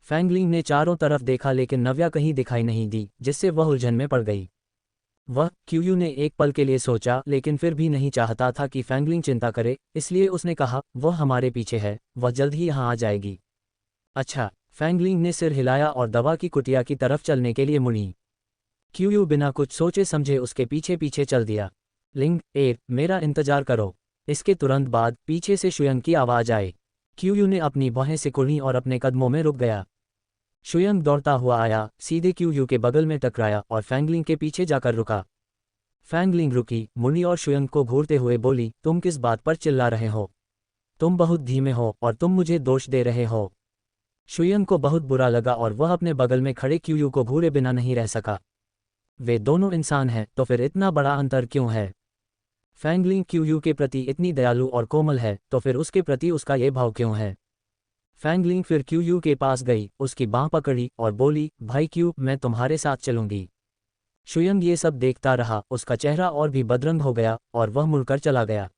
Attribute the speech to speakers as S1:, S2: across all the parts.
S1: फैंगलिंग ने चारों तरफ देखा लेकिन नव्या कहीं दिखाई नहीं दी, जिससे वह उलझन में पड़ गई। वह क्यूयू ने एक पल के लिए सोचा लेकिन फिर भी नहीं चाहता था कि फैंगलिंग चिंता करे, इसलिए उसने कहा, वह हमारे पीछे है, वह जल्द ही यहाँ आ जाएगी। अच्छा। फैंगलिंग ने सिर हिलाया और दवा की कुटिया की तरफ चलने के लिए मुड़ी। क्यूयू बिना कुछ सोचे समझे उसके पीछे पीछे चल दिया। लिंग ए, मेरा इंतजार करो। इसके तुरंत बाद पीछे से शुयंग की आवाज आई। क्यूयू ने अपनी बाहें सिकुड़ी और अपने कदमों में रुक गया। शुयंग दौड़ता हुआ आया, सीधे क्यूयू के बगल में टकराया और फैंगलिंग के पीछे जाकर रुका। फैंगलिंग रुकी, मुड़ी और शुयंग को घूरते हुए बोली, तुम किस बात पर चिल्ला रहे हो? तुम बहुत धीमे हो और तुम मुझे दोष दे रहे हो। शुयंग को बहुत बुरा लगा और वह अपने बगल में खड़े क्यूयू को घूरे बिना नहीं रह सका। वे दोनों इंसान हैं, तो फिर इतना बड़ा अंतर क्यों है? फैंगलिंग क्यूयू के प्रति इतनी दयालु और कोमल है, तो फिर उसके प्रति उसका ये भाव क्यों है? फैंगलिंग फिर क्यूयू के पास गई, उसकी बाँह पकड़ी और बोली, भाई क्यू, मैं तुम्हारे साथ चलूंगी। शुयंग ये सब देखता रहा, उसका चेहरा और भी बदरंग हो गया और वह मुड़कर चला गया।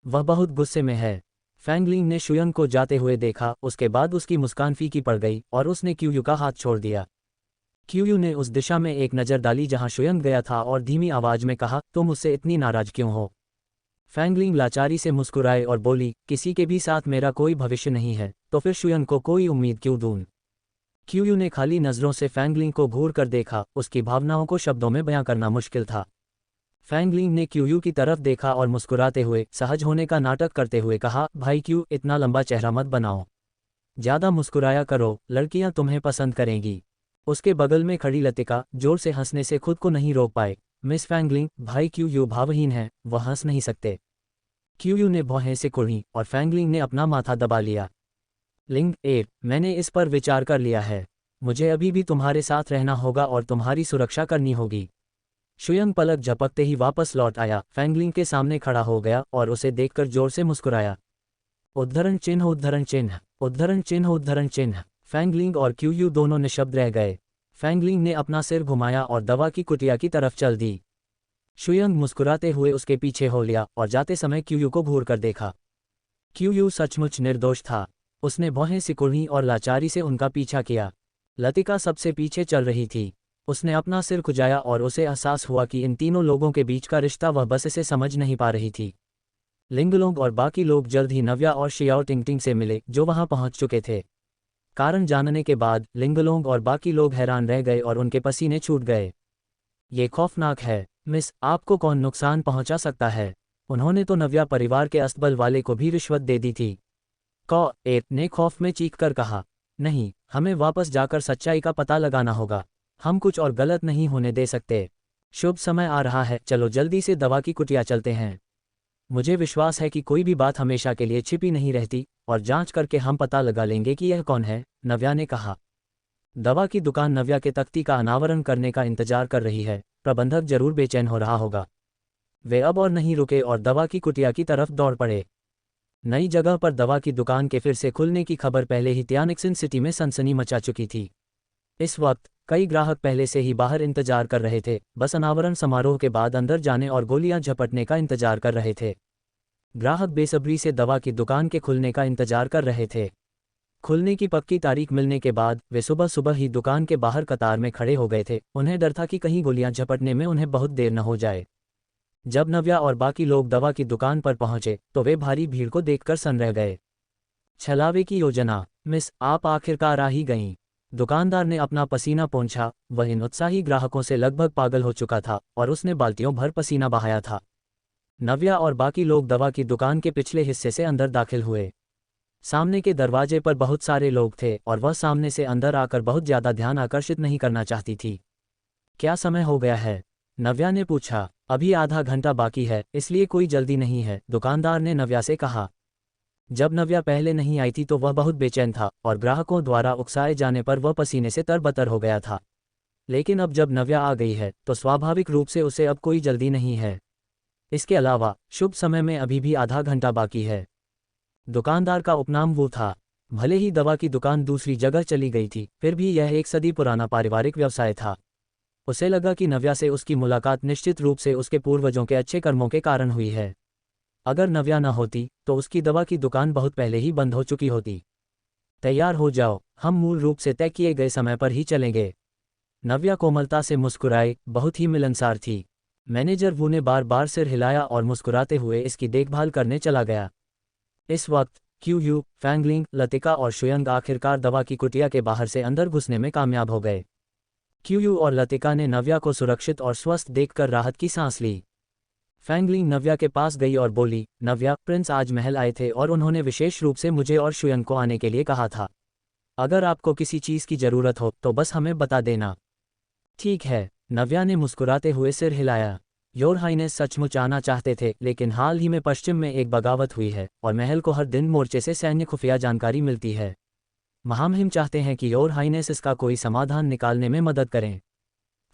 S1: वह बहुत गुस्से में है। फैंगलिंग ने शुयंग को जाते हुए देखा, उसके बाद उसकी मुस्कान फीकी पड़ गई और उसने क्यूयू का हाथ छोड़ दिया। क्यूयू ने उस दिशा में एक नज़र डाली जहां शुयंग गया था और धीमी आवाज में कहा, तुम उससे इतनी नाराज क्यों हो? फैंगलिंग लाचारी से मुस्कुराए और बोली, किसी के भी साथ मेरा कोई भविष्य नहीं है, तो फिर शुयंग को कोई उम्मीद क्यों दूं? क्यूयू ने खाली नज़रों से फैंगलिंग को घूर कर देखा, उसकी भावनाओं को शब्दों में बयां करना मुश्किल था। फैंगलिंग ने क्यूयू की तरफ देखा और मुस्कुराते हुए, सहज होने का नाटक करते हुए कहा, भाई क्यू, इतना लंबा चेहरा मत बनाओ। ज़्यादा मुस्कुराया करो, लड़कियां तुम्हें पसंद करेंगी। उसके बगल में खड़ी लतिका जोर से हंसने से खुद को नहीं रोक पाए। मिस फैंगलिंग, भाई क्यूयू भावहीन है, वह हंस नहीं सकते। क्यूयू ने भौहें सिकुड़ी और फैंगलिंग ने अपना माथा दबा लिया। लिंग ए, मैंने इस पर विचार कर लिया है। मुझे अभी भी तुम्हारे साथ रहना होगा और तुम्हारी सुरक्षा करनी होगी। शुयंग पलक झपकते ही वापस लौट आया, फैंगलिंग के सामने खड़ा हो गया और उसे देखकर जोर से मुस्कुराया। उद्धरण चिन्ह उद्धरण चिन्ह उद्धरण चिन्ह उद्धरण चिन्ह। फैंगलिंग और क्यूयू दोनों निशब्द रह गए। फैंगलिंग ने अपना सिर घुमाया और दवा की कुटिया की तरफ चल दी। शुयंग मुस्कुराते हुए उसके पीछे हो लिया और जाते समय क्यूयू को घूर कर देखा। क्यूयू सचमुच निर्दोष था। उसने भौहें सिकुड़ी और लाचारी से उनका पीछा किया। लतिका सबसे पीछे चल रही थी। उसने अपना सिर खुजाया और उसे एहसास हुआ कि इन तीनों लोगों के बीच का रिश्ता वह बस इसे समझ नहीं पा रही थी। लिंगलोंग और बाकी लोग जल्द ही नव्या और शियाओ टिंगटिंग से मिले, जो वहां पहुंच चुके थे। कारण जानने के बाद लिंगलोंग और बाकी लोग हैरान रह गए और उनके पसीने छूट गए। ये खौफनाक है। मिस, आपको कौन नुकसान पहुंचा सकता है? उन्होंने तो नव्या परिवार के अस्तबल वाले को भी रिश्वत दे दी थी। कौ एप ने खौफ में चीख कर कहा। नहीं, हमें वापस जाकर सच्चाई का पता लगाना होगा। हम कुछ और गलत नहीं होने दे सकते। शुभ समय आ रहा है, चलो जल्दी से दवा की कुटिया चलते हैं। मुझे विश्वास है कि कोई भी बात हमेशा के लिए छिपी नहीं रहती और जांच करके हम पता लगा लेंगे कि यह कौन है, नव्या ने कहा। दवा की दुकान नव्या के तख्ती का अनावरण करने का इंतजार कर रही है। प्रबंधक जरूर बेचैन हो रहा होगा। वे अब और नहीं रुके और दवा की कुटिया की तरफ दौड़ पड़े। नई जगह पर दवा की दुकान के फिर से खुलने की खबर पहले ही तियानिक्सिन सिटी में सनसनी मचा चुकी थी। इस वक्त कई ग्राहक पहले से ही बाहर इंतजार कर रहे थे, बस अनावरण समारोह के बाद अंदर जाने और गोलियां झपटने का इंतजार कर रहे थे। ग्राहक बेसब्री से दवा की दुकान के खुलने का इंतजार कर रहे थे। खुलने की पक्की तारीख मिलने के बाद वे सुबह सुबह ही दुकान के बाहर कतार में खड़े हो गए थे। उन्हें डर था कि कहीं गोलियां झपटने में उन्हें बहुत देर न हो जाए। जब नव्या और बाकी लोग दवा की दुकान पर पहुंचे तो वे भारी भीड़ को देखकर सन रह गए। छलावे की योजना। मिस, आप आखिरकार आ ही गईं। दुकानदार ने अपना पसीना पोंछा। वह इन उत्साही ग्राहकों से लगभग पागल हो चुका था और उसने बाल्टियों भर पसीना बहाया था। नव्या और बाकी लोग दवा की दुकान के पिछले हिस्से से अंदर दाखिल हुए। सामने के दरवाजे पर बहुत सारे लोग थे और वह सामने से अंदर आकर बहुत ज्यादा ध्यान आकर्षित नहीं करना चाहती थी। क्या समय हो गया है? नव्या ने पूछा। अभी आधा घंटा बाकी है, इसलिए कोई जल्दी नहीं है, दुकानदार ने नव्या से कहा। जब नव्या पहले नहीं आई थी तो वह बहुत बेचैन था और ग्राहकों द्वारा उकसाए जाने पर वह पसीने से तरबतर हो गया था। लेकिन अब जब नव्या आ गई है तो स्वाभाविक रूप से उसे अब कोई जल्दी नहीं है। इसके अलावा शुभ समय में अभी भी आधा घंटा बाकी है। दुकानदार का उपनाम वो था। भले ही दवा की दुकान दूसरी जगह चली गई थी, फिर भी यह एक सदी पुराना पारिवारिक व्यवसाय था। उसे लगा कि नव्या से उसकी मुलाकात निश्चित रूप से उसके पूर्वजों के अच्छे कर्मों के कारण हुई है। अगर नव्या न होती तो उसकी दवा की दुकान बहुत पहले ही बंद हो चुकी होती। तैयार हो जाओ, हम मूल रूप से तय किए गए समय पर ही चलेंगे। नव्या कोमलता से मुस्कुराई, बहुत ही मिलनसार थी। मैनेजर वू ने बार बार सिर हिलाया और मुस्कुराते हुए इसकी देखभाल करने चला गया। इस वक्त क्यू, फैंगलिंग, लतिका और शुयंग आखिरकार दवा की कुटिया के बाहर से अंदर घुसने में कामयाब हो गए। क्यू और लतिका ने नव्या को सुरक्षित और स्वस्थ देखकर राहत की सांस ली। फैंगलिंग नव्या के पास गई और बोली, नव्या, प्रिंस आज महल आए थे और उन्होंने विशेष रूप से मुझे और शुयंग को आने के लिए कहा था। अगर आपको किसी चीज़ की ज़रूरत हो तो बस हमें बता देना। ठीक है, नव्या ने मुस्कुराते हुए सिर हिलाया। योर हाइनेस सचमुच आना चाहते थे, लेकिन हाल ही में पश्चिम में एक बगावत हुई है और महल को हर दिन मोर्चे से सैन्य खुफिया जानकारी मिलती है। महामहिम चाहते हैं कि योर हाइनेस इसका कोई समाधान निकालने में मदद करें।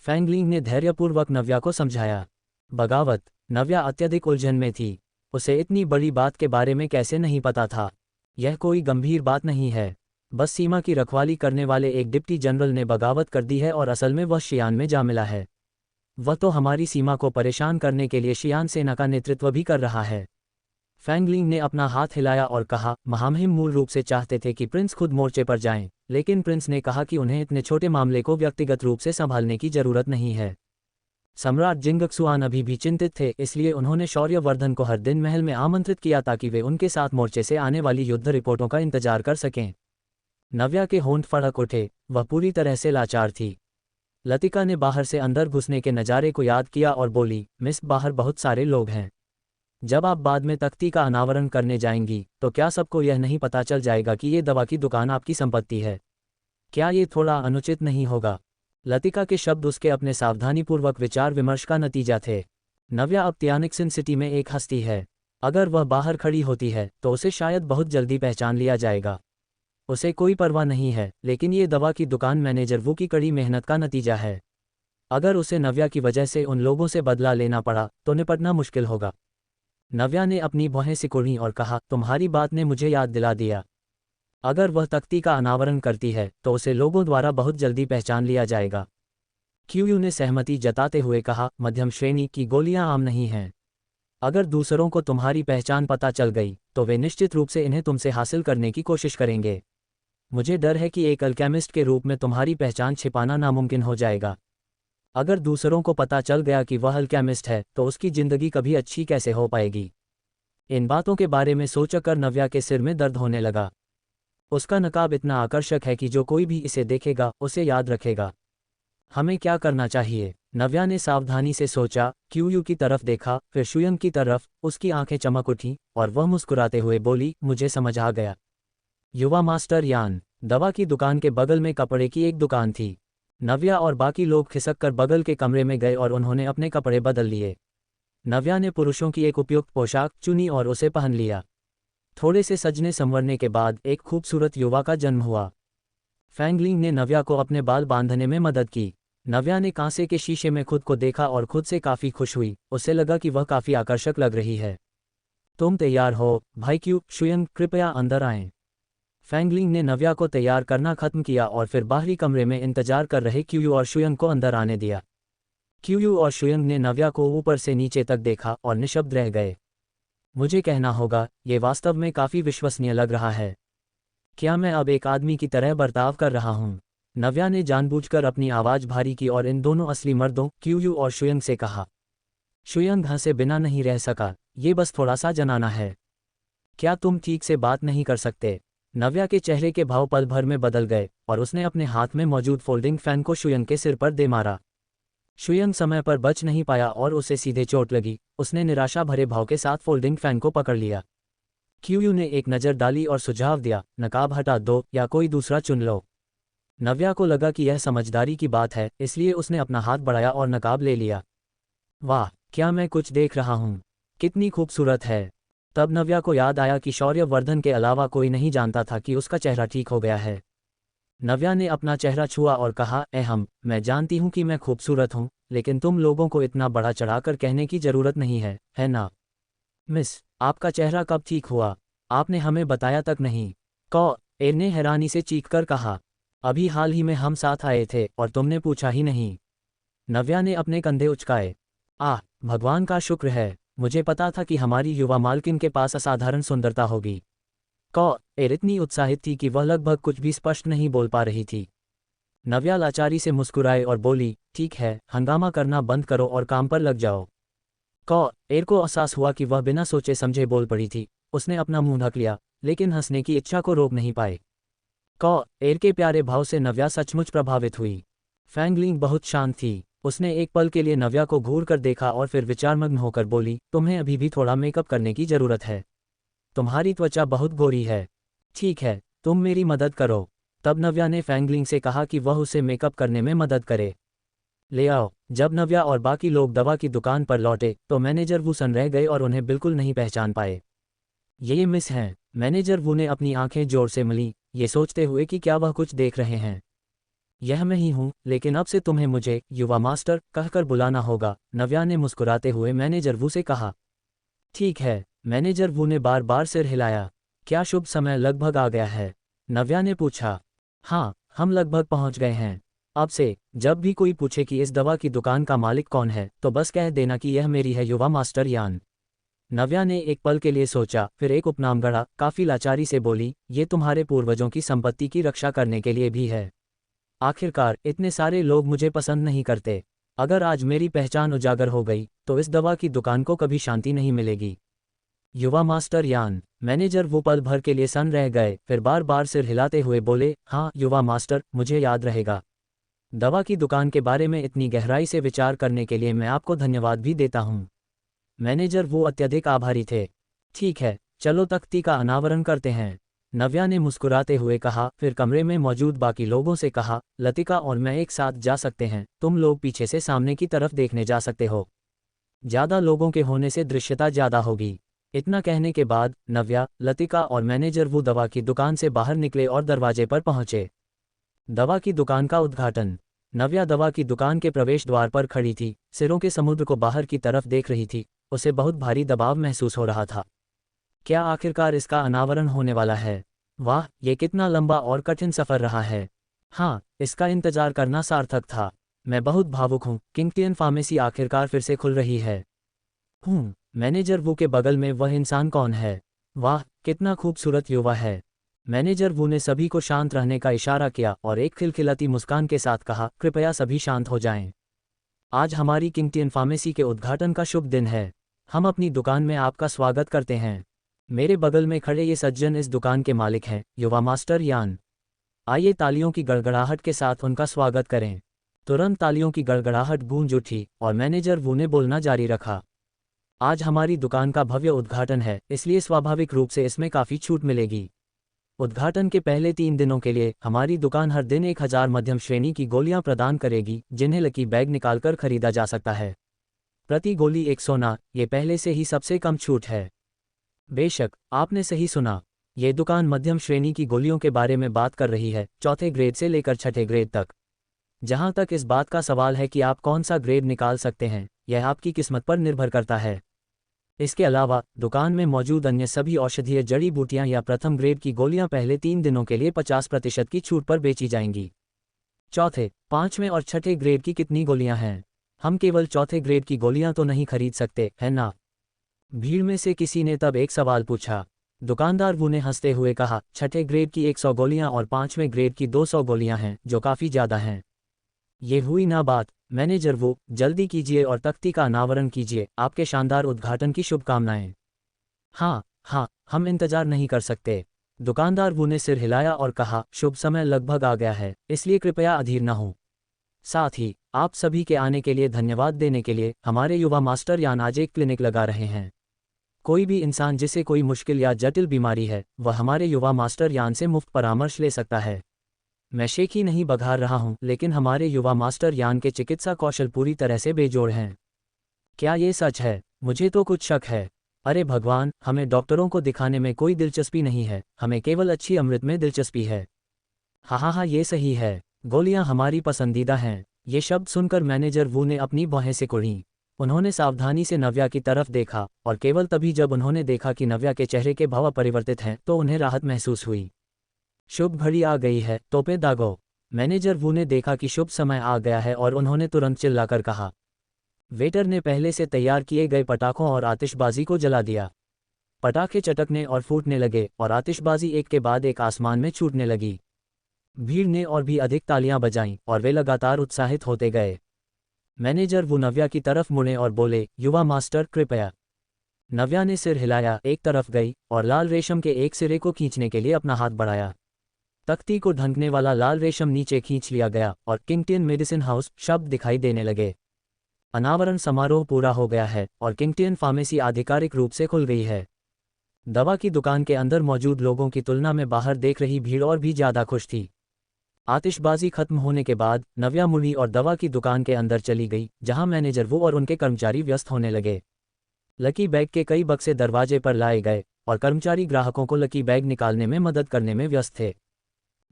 S1: फैंगलिंग ने धैर्यपूर्वक नव्या को समझाया। बगावत? नव्या अत्यधिक उलझन में थी। उसे इतनी बड़ी बात के बारे में कैसे नहीं पता था। यह कोई गंभीर बात नहीं है, बस सीमा की रखवाली करने वाले एक डिप्टी जनरल ने बगावत कर दी है और असल में वह शियान में जा मिला है। वह तो हमारी सीमा को परेशान करने के लिए शियान सेना का नेतृत्व भी कर रहा है। फैंगलिंग ने अपना हाथ हिलाया और कहा, महामहिम मूल रूप से चाहते थे कि प्रिंस खुद मोर्चे पर जाएं, लेकिन प्रिंस ने कहा कि उन्हें इतने छोटे मामले को व्यक्तिगत रूप से संभालने की जरूरत नहीं है। सम्राट जिंगक्सुआन अभी भी चिंतित थे, इसलिए उन्होंने शौर्यवर्धन को हर दिन महल में आमंत्रित किया ताकि वे उनके साथ मोर्चे से आने वाली युद्ध रिपोर्टों का इंतजार कर सकें। नव्या के होंठ फड़क उठे, वह पूरी तरह से लाचार थी। लतिका ने बाहर से अंदर घुसने के नज़ारे को याद किया और बोली, मिस, बाहर बहुत सारे लोग हैं। जब आप बाद में तख्ती का अनावरण करने जाएंगी तो क्या सबको यह नहीं पता चल जाएगा कि ये दवा की दुकान आपकी संपत्ति है? क्या ये थोड़ा अनुचित नहीं होगा? लतिका के शब्द उसके अपने सावधानीपूर्वक विचार विमर्श का नतीजा थे। नव्या अब तियानिक्सिन सिटी में एक हस्ती है। अगर वह बाहर खड़ी होती है तो उसे शायद बहुत जल्दी पहचान लिया जाएगा। उसे कोई परवाह नहीं है, लेकिन ये दवा की दुकान मैनेजर वू की कड़ी मेहनत का नतीजा है। अगर उसे नव्या की वजह से उन लोगों से बदला लेना पड़ा तो निपटना मुश्किल होगा। नव्या ने अपनी भौहें सिकुड़ी और कहा, तुम्हारी बात ने मुझे याद दिला दिया। अगर वह तख्ती का अनावरण करती है तो उसे लोगों द्वारा बहुत जल्दी पहचान लिया जाएगा। क्यू ने सहमति जताते हुए कहा, मध्यम श्रेणी की गोलियां आम नहीं हैं। अगर दूसरों को तुम्हारी पहचान पता चल गई तो वे निश्चित रूप से इन्हें तुमसे हासिल करने की कोशिश करेंगे। मुझे डर है कि एक अल्केमिस्ट के रूप में तुम्हारी पहचान छिपाना नामुमकिन हो जाएगा। अगर दूसरों को पता चल गया कि वह अल्केमिस्ट है तो उसकी जिंदगी कभी अच्छी कैसे हो पाएगी? इन बातों के बारे में सोचकर नव्या के सिर में दर्द होने लगा। उसका नकाब इतना आकर्षक है कि जो कोई भी इसे देखेगा उसे याद रखेगा। हमें क्या करना चाहिए? नव्या ने सावधानी से सोचा, क्यू की तरफ देखा, फिर शुयंग की तरफ। उसकी आंखें चमक उठीं और वह मुस्कुराते हुए बोली, मुझे समझ आ गया। युवा मास्टर यान। दवा की दुकान के बगल में कपड़े की एक दुकान थी। नव्या और बाकी लोग खिसक कर बगल के कमरे में गए और उन्होंने अपने कपड़े बदल लिए। नव्या ने पुरुषों की एक उपयुक्त पोशाक चुनी और उसे पहन लिया। थोड़े से सजने संवरने के बाद एक खूबसूरत युवा का जन्म हुआ। फैंगलिंग ने नव्या को अपने बाल बांधने में मदद की। नव्या ने कांसे के शीशे में खुद को देखा और खुद से काफ़ी खुश हुई। उसे लगा कि वह काफ़ी आकर्षक लग रही है। तुम तैयार हो भाई क्यू? शुयंग, कृपया अंदर आएं। फैंगलिंग ने नव्या को तैयार करना खत्म किया और फिर बाहरी कमरे में इंतजार कर रहे क्यू और शुयंग को अंदर आने दिया। क्यू और शुयंग ने नव्या को ऊपर से नीचे तक देखा और निशब्द रह गए। मुझे कहना होगा, ये वास्तव में काफ़ी विश्वसनीय लग रहा है। क्या मैं अब एक आदमी की तरह बर्ताव कर रहा हूँ? नव्या ने जानबूझकर अपनी आवाज़ भारी की और इन दोनों असली मर्दों क्यू और शुयंग से कहा। शुयंग हंसे बिना नहीं रह सका, ये बस थोड़ा सा जनाना है। क्या तुम ठीक से बात नहीं कर सकते? नव्या के चेहरे के भाव पल भर में बदल गए और उसने अपने हाथ में मौजूद फोल्डिंग फैन को शुयंग के सिर पर दे मारा। शुयंग समय पर बच नहीं पाया और उसे सीधे चोट लगी। उसने निराशा भरे भाव के साथ फोल्डिंग फैन को पकड़ लिया। क्यू ने एक नज़र डाली और सुझाव दिया, नकाब हटा दो या कोई दूसरा चुन लो। नव्या को लगा कि यह समझदारी की बात है, इसलिए उसने अपना हाथ बढ़ाया और नकाब ले लिया। वाह, क्या मैं कुछ देख रहा हूँ? कितनी खूबसूरत है। तब नव्या को याद आया कि शौर्यवर्धन के अलावा कोई नहीं जानता था कि उसका चेहरा ठीक हो गया है। नव्या ने अपना चेहरा छुआ और कहा, मैं जानती हूँ कि मैं खूबसूरत हूँ, लेकिन तुम लोगों को इतना बढ़ा चढ़ाकर कहने की जरूरत नहीं है ना? मिस, आपका चेहरा कब ठीक हुआ? आपने हमें बताया तक नहीं। ए ने हैरानी से चीखकर कहा, अभी हाल ही में हम साथ आए थे और तुमने पूछा ही नहीं। नव्या ने अपने कंधे उचकाए। भगवान का शुक्र है, मुझे पता था कि हमारी युवा मालकिन के पास असाधारण सुंदरता होगी। एर इतनी उत्साहित थी कि वह लगभग कुछ भी स्पष्ट नहीं बोल पा रही थी। नव्या लाचारी से मुस्कुराए और बोली, ठीक है, हंगामा करना बंद करो और काम पर लग जाओ। एर को एहसास हुआ कि वह बिना सोचे समझे बोल पड़ी थी। उसने अपना मुंह ढक लिया, लेकिन हंसने की इच्छा को रोक नहीं पाए। एर के प्यारे भाव से नव्या सचमुच प्रभावित हुई। फैंगलिंग बहुत शांत थी। उसने एक पल के लिए नव्या को घूर कर देखा और फिर विचारमग्न होकर बोली, तुम्हें अभी भी थोड़ा मेकअप करने की जरूरत है। तुम्हारी त्वचा बहुत गोरी है। ठीक है, तुम मेरी मदद करो। तब नव्या ने फैंगलिंग से कहा कि वह उसे मेकअप करने में मदद करे। ले आओ। जब नव्या और बाकी लोग दवा की दुकान पर लौटे तो मैनेजर वू सन रह गए और उन्हें बिल्कुल नहीं पहचान पाए। ये मिस हैं। मैनेजर वू ने अपनी आंखें जोर से मली, ये सोचते हुए कि क्या वह कुछ देख रहे हैं। यह मैं ही हूँ, लेकिन अब से तुम्हें मुझे युवा मास्टर कहकर बुलाना होगा, नव्या ने मुस्कुराते हुए मैनेजर वू से कहा। ठीक है। मैनेजर वू ने बार बार सिर हिलाया। क्या शुभ समय लगभग आ गया है? नव्या ने पूछा। हाँ, हम लगभग पहुंच गए हैं। अब से जब भी कोई पूछे कि इस दवा की दुकान का मालिक कौन है तो बस कह देना कि यह मेरी है, युवा मास्टर यान। नव्या ने एक पल के लिए सोचा, फिर एक उपनाम गढ़ा, काफी लाचारी से बोली, ये तुम्हारे पूर्वजों की संपत्ति की रक्षा करने के लिए भी है। आखिरकार इतने सारे लोग मुझे पसंद नहीं करते। अगर आज मेरी पहचान उजागर हो गई तो इस दवा की दुकान को कभी शांति नहीं मिलेगी। युवा मास्टर यान। मैनेजर वो पल भर के लिए सन रह गए, फिर बार बार सिर हिलाते हुए बोले, हाँ युवा मास्टर, मुझे याद रहेगा। दवा की दुकान के बारे में इतनी गहराई से विचार करने के लिए मैं आपको धन्यवाद भी देता हूँ। मैनेजर वो अत्यधिक आभारी थे। ठीक है, चलो तख्ती का अनावरण करते हैं, नव्या ने मुस्कुराते हुए कहा। फिर कमरे में मौजूद बाकी लोगों से कहा, लतिका और मैं एक साथ जा सकते हैं, तुम लोग पीछे से सामने की तरफ देखने जा सकते हो। ज़्यादा लोगों के होने से दृश्यता ज़्यादा होगी। इतना कहने के बाद नव्या, लतिका और मैनेजर वो दवा की दुकान से बाहर निकले और दरवाजे पर पहुंचे। दवा की दुकान का उद्घाटन। नव्या दवा की दुकान के प्रवेश द्वार पर खड़ी थी, सिरों के समुद्र को बाहर की तरफ देख रही थी। उसे बहुत भारी दबाव महसूस हो रहा था। क्या आखिरकार इसका अनावरण होने वाला है? वाह, ये कितना लंबा और कठिन सफ़र रहा है। हाँ, इसका इंतजार करना सार्थक था। मैं बहुत भावुक हूँ, किंगटियन फार्मेसी आखिरकार फिर से खुल रही है। मैनेजर वू के बगल में वह इंसान कौन है? वाह, कितना खूबसूरत युवा है। मैनेजर वू ने सभी को शांत रहने का इशारा किया और एक खिलखिलाती मुस्कान के साथ कहा, कृपया सभी शांत हो जाएं। आज हमारी किंगटियन फार्मेसी के उद्घाटन का शुभ दिन है। हम अपनी दुकान में आपका स्वागत करते हैं। मेरे बगल में खड़े ये सज्जन इस दुकान के मालिक हैं, युवा मास्टर यान। आइए तालियों की गड़गड़ाहट के साथ उनका स्वागत करें। तुरंत तालियों की गड़गड़ाहट गूंज उठी और मैनेजर वू ने बोलना जारी रखा। आज हमारी दुकान का भव्य उद्घाटन है, इसलिए स्वाभाविक रूप से इसमें काफ़ी छूट मिलेगी। उद्घाटन के पहले 3 दिनों के लिए हमारी दुकान हर दिन 1000 मध्यम श्रेणी की गोलियां प्रदान करेगी, जिन्हें लकी बैग निकालकर खरीदा जा सकता है। प्रति गोली 1 सोना, ये पहले से ही सबसे कम छूट है। बेशक, आपने सही सुना। ये दुकान मध्यम श्रेणी की गोलियों के बारे में बात कर रही है, 4थे ग्रेड से लेकर 6ठे ग्रेड तक। जहां तक इस बात का सवाल है कि आप कौन सा ग्रेड निकाल सकते हैं, यह आपकी किस्मत पर निर्भर करता है। इसके अलावा दुकान में मौजूद अन्य सभी औषधीय जड़ी बूटियां या प्रथम ग्रेड की गोलियां पहले 3 दिनों के लिए 50% की छूट पर बेची जाएंगी। चौथे, 5वें और 6ठे ग्रेड की कितनी गोलियां हैं? हम केवल 4थे ग्रेड की गोलियां तो नहीं खरीद सकते, है ना? भीड़ में से किसी ने तब एक सवाल पूछा। दुकानदार वू ने हंसते हुए कहा, 6ठे ग्रेड की 100 गोलियां और 5वें ग्रेड की 200 गोलियां हैं, जो काफ़ी ज़्यादा हैं। ये हुई ना बात। मैनेजर वो, जल्दी कीजिए और तख्ती का अनावरण कीजिए। आपके शानदार उद्घाटन की शुभकामनाएं। हाँ हाँ, हम इंतजार नहीं कर सकते। दुकानदार वू ने सिर हिलाया और कहा, शुभ समय लगभग आ गया है, इसलिए कृपया अधीर न हो। साथ ही आप सभी के आने के लिए धन्यवाद देने के लिए हमारे युवा मास्टर यान आज एक क्लिनिक लगा रहे हैं। कोई भी इंसान जिसे कोई मुश्किल या जटिल बीमारी है, वह हमारे युवा मास्टर यान से मुफ्त परामर्श ले सकता है। मैं शेख ही नहीं बघार रहा हूं, लेकिन हमारे युवा मास्टर यान के चिकित्सा कौशल पूरी तरह से बेजोड़ हैं। क्या ये सच है? मुझे तो कुछ शक है। अरे भगवान, हमें डॉक्टरों को दिखाने में कोई दिलचस्पी नहीं है, हमें केवल अच्छी अमृत में दिलचस्पी है। हाँ, ये सही है। गोलियां हमारी पसंदीदा हैं। ये शब्द सुनकर मैनेजर वू ने अपनी भौहें सिकुड़ीं। उन्होंने सावधानी से नव्या की तरफ देखा और केवल तभी जब उन्होंने देखा कि नव्या के चेहरे के भाव अपरिवर्तित हैं तो उन्हें राहत महसूस हुई। शुभ घड़ी आ गई है, तोपे दागो। मैनेजर वू ने देखा कि शुभ समय आ गया है और उन्होंने तुरंत चिल्लाकर कहा। वेटर ने पहले से तैयार किए गए पटाखों और आतिशबाजी को जला दिया। पटाखे चटकने और फूटने लगे और आतिशबाजी एक के बाद एक आसमान में छूटने लगी। भीड़ ने और भी अधिक तालियां बजाईं और वे लगातार उत्साहित होते गए। मैनेजर वो नव्या की तरफ मुड़े और बोले, युवा मास्टर कृपया। नव्या ने सिर हिलाया, एक तरफ गई और लाल रेशम के एक सिरे को खींचने के लिए अपना हाथ बढ़ाया। तख्ती को ढंकने वाला लाल रेशम नीचे खींच लिया गया और किंगटियन मेडिसिन हाउस शब्द दिखाई देने लगे। अनावरण समारोह पूरा हो गया है और किंगटियन फार्मेसी आधिकारिक रूप से खुल गई है। दवा की दुकान के अंदर मौजूद लोगों की तुलना में बाहर देख रही भीड़ और भी ज्यादा खुश थी। आतिशबाजी खत्म होने के बाद नव्या मुड़ी और दवा की दुकान के अंदर चली गई, जहां मैनेजर वो और उनके कर्मचारी व्यस्त होने लगे। लकी बैग के कई बक्से दरवाजे पर लाए गए और कर्मचारी ग्राहकों को लकी बैग निकालने में मदद करने में व्यस्त थे।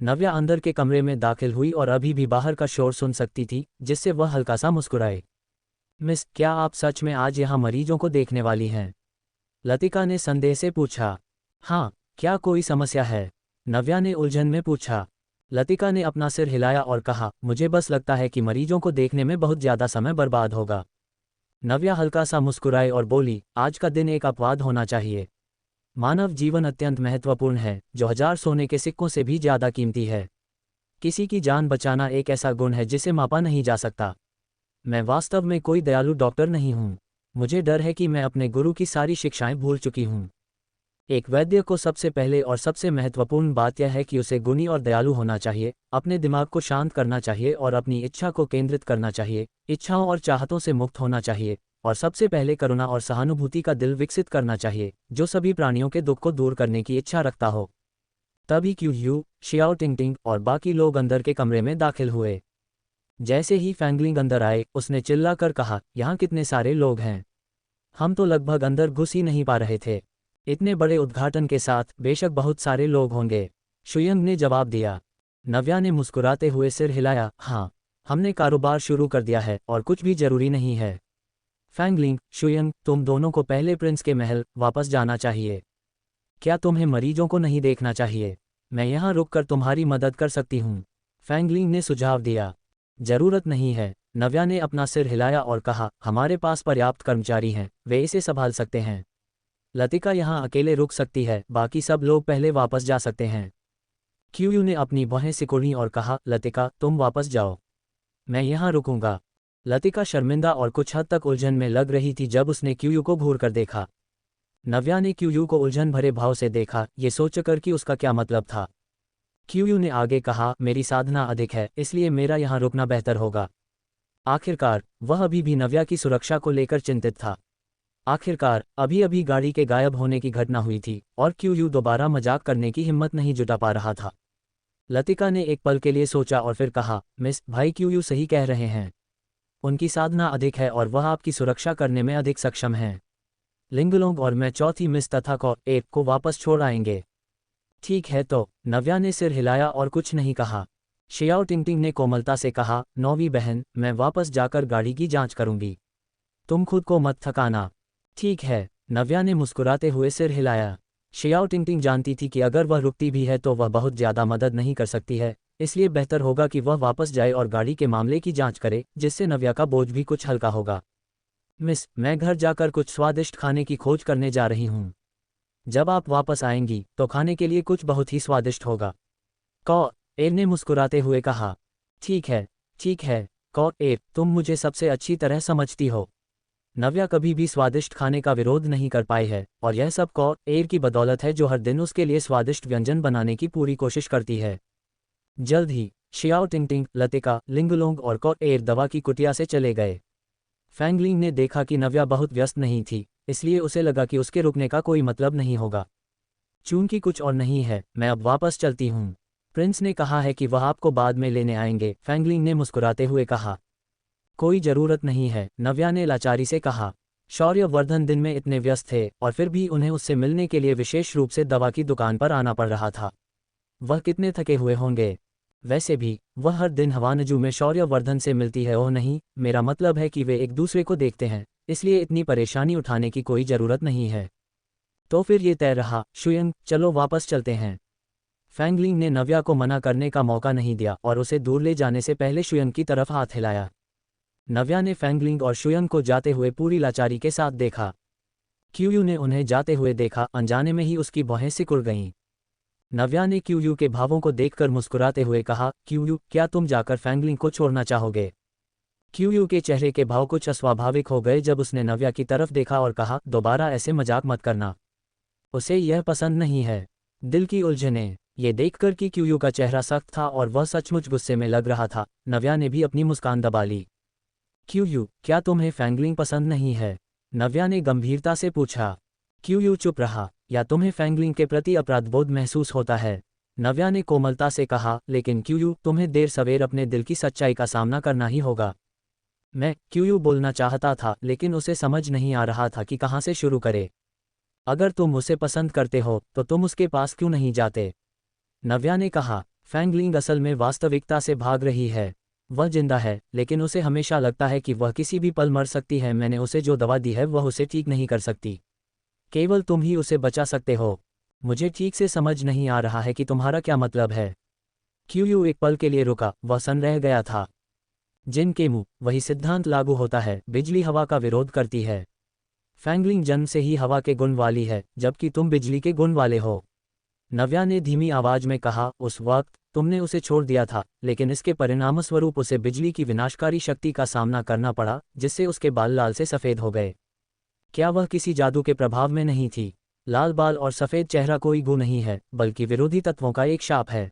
S1: नव्या अंदर के कमरे में दाखिल हुई और अभी भी बाहर का शोर सुन सकती थी, जिससे वह हल्का सा मुस्कुराए। मिस, क्या आप सच में आज यहाँ मरीजों को देखने वाली हैं? लतिका ने संदेह से पूछा। हाँ, क्या कोई समस्या है? नव्या ने उलझन में पूछा। लतिका ने अपना सिर हिलाया और कहा, मुझे बस लगता है कि मरीजों को देखने में बहुत ज़्यादा समय बर्बाद होगा। नव्या हल्का सा मुस्कुराए और बोली, आज का दिन एक अपवाद होना चाहिए। मानव जीवन अत्यंत महत्वपूर्ण है, जो 1000 सोने के सिक्कों से भी ज़्यादा कीमती है। किसी की जान बचाना एक ऐसा गुण है जिसे मापा नहीं जा सकता। मैं वास्तव में कोई दयालु डॉक्टर नहीं हूँ। मुझे डर है कि मैं अपने गुरु की सारी शिक्षाएं भूल चुकी हूँ। एक वैद्य को सबसे पहले और सबसे महत्वपूर्ण बात यह है कि उसे गुणी और दयालु होना चाहिए, अपने दिमाग को शांत करना चाहिए और अपनी इच्छा को केंद्रित करना चाहिए, इच्छाओं और चाहतों से मुक्त होना चाहिए, और सबसे पहले करुणा और सहानुभूति का दिल विकसित करना चाहिए, जो सभी प्राणियों के दुख को दूर करने की इच्छा रखता हो। तभी क्यू, शियाओ टिंगटिंग और बाकी लोग अंदर के कमरे में दाखिल हुए। जैसे ही फैंगलिंग अंदर आए, उसने चिल्लाकर कहा, यहाँ कितने सारे लोग हैं, हम तो लगभग अंदर घुस ही नहीं पा रहे थे। इतने बड़े उद्घाटन के साथ बेशक बहुत सारे लोग होंगे, शुयंग ने जवाब दिया। नव्या ने मुस्कुराते हुए सिर हिलाया, हाँ, हमने कारोबार शुरू कर दिया है और कुछ भी जरूरी नहीं है। फैंगलिंग, शुयंग, तुम दोनों को पहले प्रिंस के महल वापस जाना चाहिए। क्या तुम्हें मरीजों को नहीं देखना चाहिए? मैं यहाँ रुककर तुम्हारी मदद कर सकती हूँ, फैंगलिंग ने सुझाव दिया। जरूरत नहीं है, नव्या ने अपना सिर हिलाया और कहा, हमारे पास पर्याप्त कर्मचारी हैं, वे इसे संभाल सकते हैं। लतिका यहाँ अकेले रुक सकती है, बाकी सब लोग पहले वापस जा सकते हैं। क्यू ने अपनी बाहें सिकुड़ी और कहा, लतिका तुम वापस जाओ, मैं यहाँ रुकूंगा। लतिका शर्मिंदा और कुछ हद तक उलझन में लग रही थी जब उसने क्यू को घूर कर देखा। नव्या ने क्यू को उलझन भरे भाव से देखा, ये सोचकर कि उसका क्या मतलब था। क्यू ने आगे कहा, मेरी साधना अधिक है, इसलिए मेरा यहाँ रुकना बेहतर होगा। आखिरकार वह अभी भी नव्या की सुरक्षा को लेकर चिंतित था। आखिरकार अभी अभी गाड़ी के गायब होने की घटना हुई थी और क्यू दोबारा मजाक करने की हिम्मत नहीं जुटा पा रहा था। लतिका ने एक पल के लिए सोचा और फिर कहा, मिस, भाई क्यू सही कह रहे हैं। उनकी साधना अधिक है और वह आपकी सुरक्षा करने में अधिक सक्षम हैं। लिंगलोंग और मैं चौथी मिस तथा एक को वापस छोड़ आएंगे। ठीक है तो, नव्या ने सिर हिलाया और कुछ नहीं कहा। शियाओ टिंगटिंग ने कोमलता से कहा, नौवीं बहन, मैं वापस जाकर गाड़ी की जांच करूंगी, तुम खुद को मत थकाना। ठीक है, नव्या ने मुस्कुराते हुए सिर हिलाया। शियाओ टिंगटिंग जानती थी कि अगर वह रुकती भी है तो वह बहुत ज़्यादा मदद नहीं कर सकती है, इसलिए बेहतर होगा कि वह वापस जाए और गाड़ी के मामले की जांच करे, जिससे नव्या का बोझ भी कुछ हल्का होगा। मिस, मैं घर जाकर कुछ स्वादिष्ट खाने की खोज करने जा रही हूँ। जब आप वापस आएंगी तो खाने के लिए कुछ बहुत ही स्वादिष्ट होगा, एर ने मुस्कुराते हुए कहा। ठीक है, ठीक है, एर, तुम मुझे सबसे अच्छी तरह समझती हो। नव्या कभी भी स्वादिष्ट खाने का विरोध नहीं कर पाई है और यह सब एर की बदौलत है, जो हर दिन उसके लिए स्वादिष्ट व्यंजन बनाने की पूरी कोशिश करती है। जल्द ही शियाओ टिंगटिंग, लतिका, लिंगलोंग और एर दवा की कुटिया से चले गए। फैंगलिंग ने देखा कि नव्या बहुत व्यस्त नहीं थी, इसलिए उसे लगा कि उसके रुकने का कोई मतलब नहीं होगा। चूंकि कुछ और नहीं है, मैं अब वापस चलती हूँ। प्रिंस ने कहा है कि वह आपको बाद में लेने आएंगे, फैंगलिंग ने मुस्कुराते हुए कहा। कोई जरूरत नहीं है, नव्या ने लाचारी से कहा। शौर्यवर्धन दिन में इतने व्यस्त थे और फिर भी उन्हें उससे मिलने के लिए विशेष रूप से दवा की दुकान पर आना पड़ रहा था। वह कितने थके हुए होंगे। वैसे भी वह हर दिन हवानजू में शौर्यवर्धन से मिलती है। ओह नहीं, मेरा मतलब है कि वे एक दूसरे को देखते हैं, इसलिए इतनी परेशानी उठाने की कोई ज़रूरत नहीं है। तो फिर ये तय रहा, शुयंग, चलो वापस चलते हैं। फैंगलिंग ने नव्या को मना करने का मौका नहीं दिया और उसे दूर ले जाने से पहले शुयंग की तरफ हाथ हिलाया। नव्या ने फैंगलिंग और शुयंग को जाते हुए पूरी लाचारी के साथ देखा। क्यूयू ने उन्हें जाते हुए देखा, अनजाने में ही उसकी भौहें सिकुड़ गईं। नव्या ने क्यूयू के भावों को देखकर मुस्कुराते हुए कहा, क्यूयू, क्या तुम जाकर फैंगलिंग को छोड़ना चाहोगे? क्यूयू के चेहरे के भाव कुछ अस्वाभाविक हो गए जब उसने नव्या की तरफ देखा और कहा, दोबारा ऐसे मजाक मत करना। उसे यह पसंद नहीं है। दिल की उलझनें। ये देखकर कि क्यूयू का चेहरा सख्त था और वह सचमुच गुस्से में लग रहा था, नव्या ने भी अपनी मुस्कान दबा ली। क्यूयू, क्या तुम्हें फैंगलिंग पसंद नहीं है? नव्या ने गंभीरता से पूछा। क्यूयू चुप रहा। या तुम्हें फैंगलिंग के प्रति अपराधबोध महसूस होता है? नव्या ने कोमलता से कहा, लेकिन क्यूयू, तुम्हें देर सवेर अपने दिल की सच्चाई का सामना करना ही होगा। क्यूयू बोलना चाहता था, लेकिन उसे समझ नहीं आ रहा था कि कहाँ से शुरू करे। अगर तुम उसे पसंद करते हो तो तुम उसके पास क्यों नहीं जाते? नव्या ने कहा। फैंगलिंग असल में वास्तविकता से भाग रही है। वह जिंदा है, लेकिन उसे हमेशा लगता है कि वह किसी भी पल मर सकती है। मैंने उसे जो दवा दी है वह उसे ठीक नहीं कर सकती। केवल तुम ही उसे बचा सकते हो। मुझे ठीक से समझ नहीं आ रहा है कि तुम्हारा क्या मतलब है। क्यूयू एक पल के लिए रुका, वह सन रह गया था। जिन के मुंह वही सिद्धांत लागू होता है, बिजली हवा का विरोध करती है। फैंगलिंग जन्म से ही हवा के गुण वाली है, जबकि तुम बिजली के गुण वाले हो। नव्या ने धीमी आवाज में कहा, उस वक्त तुमने उसे छोड़ दिया था, लेकिन इसके परिणामस्वरूप उसे बिजली की विनाशकारी शक्ति का सामना करना पड़ा, जिससे उसके बाल लाल से सफ़ेद हो गए। क्या वह किसी जादू के प्रभाव में नहीं थी? लाल बाल और सफ़ेद चेहरा कोई गुण नहीं है, बल्कि विरोधी तत्वों का एक शाप है।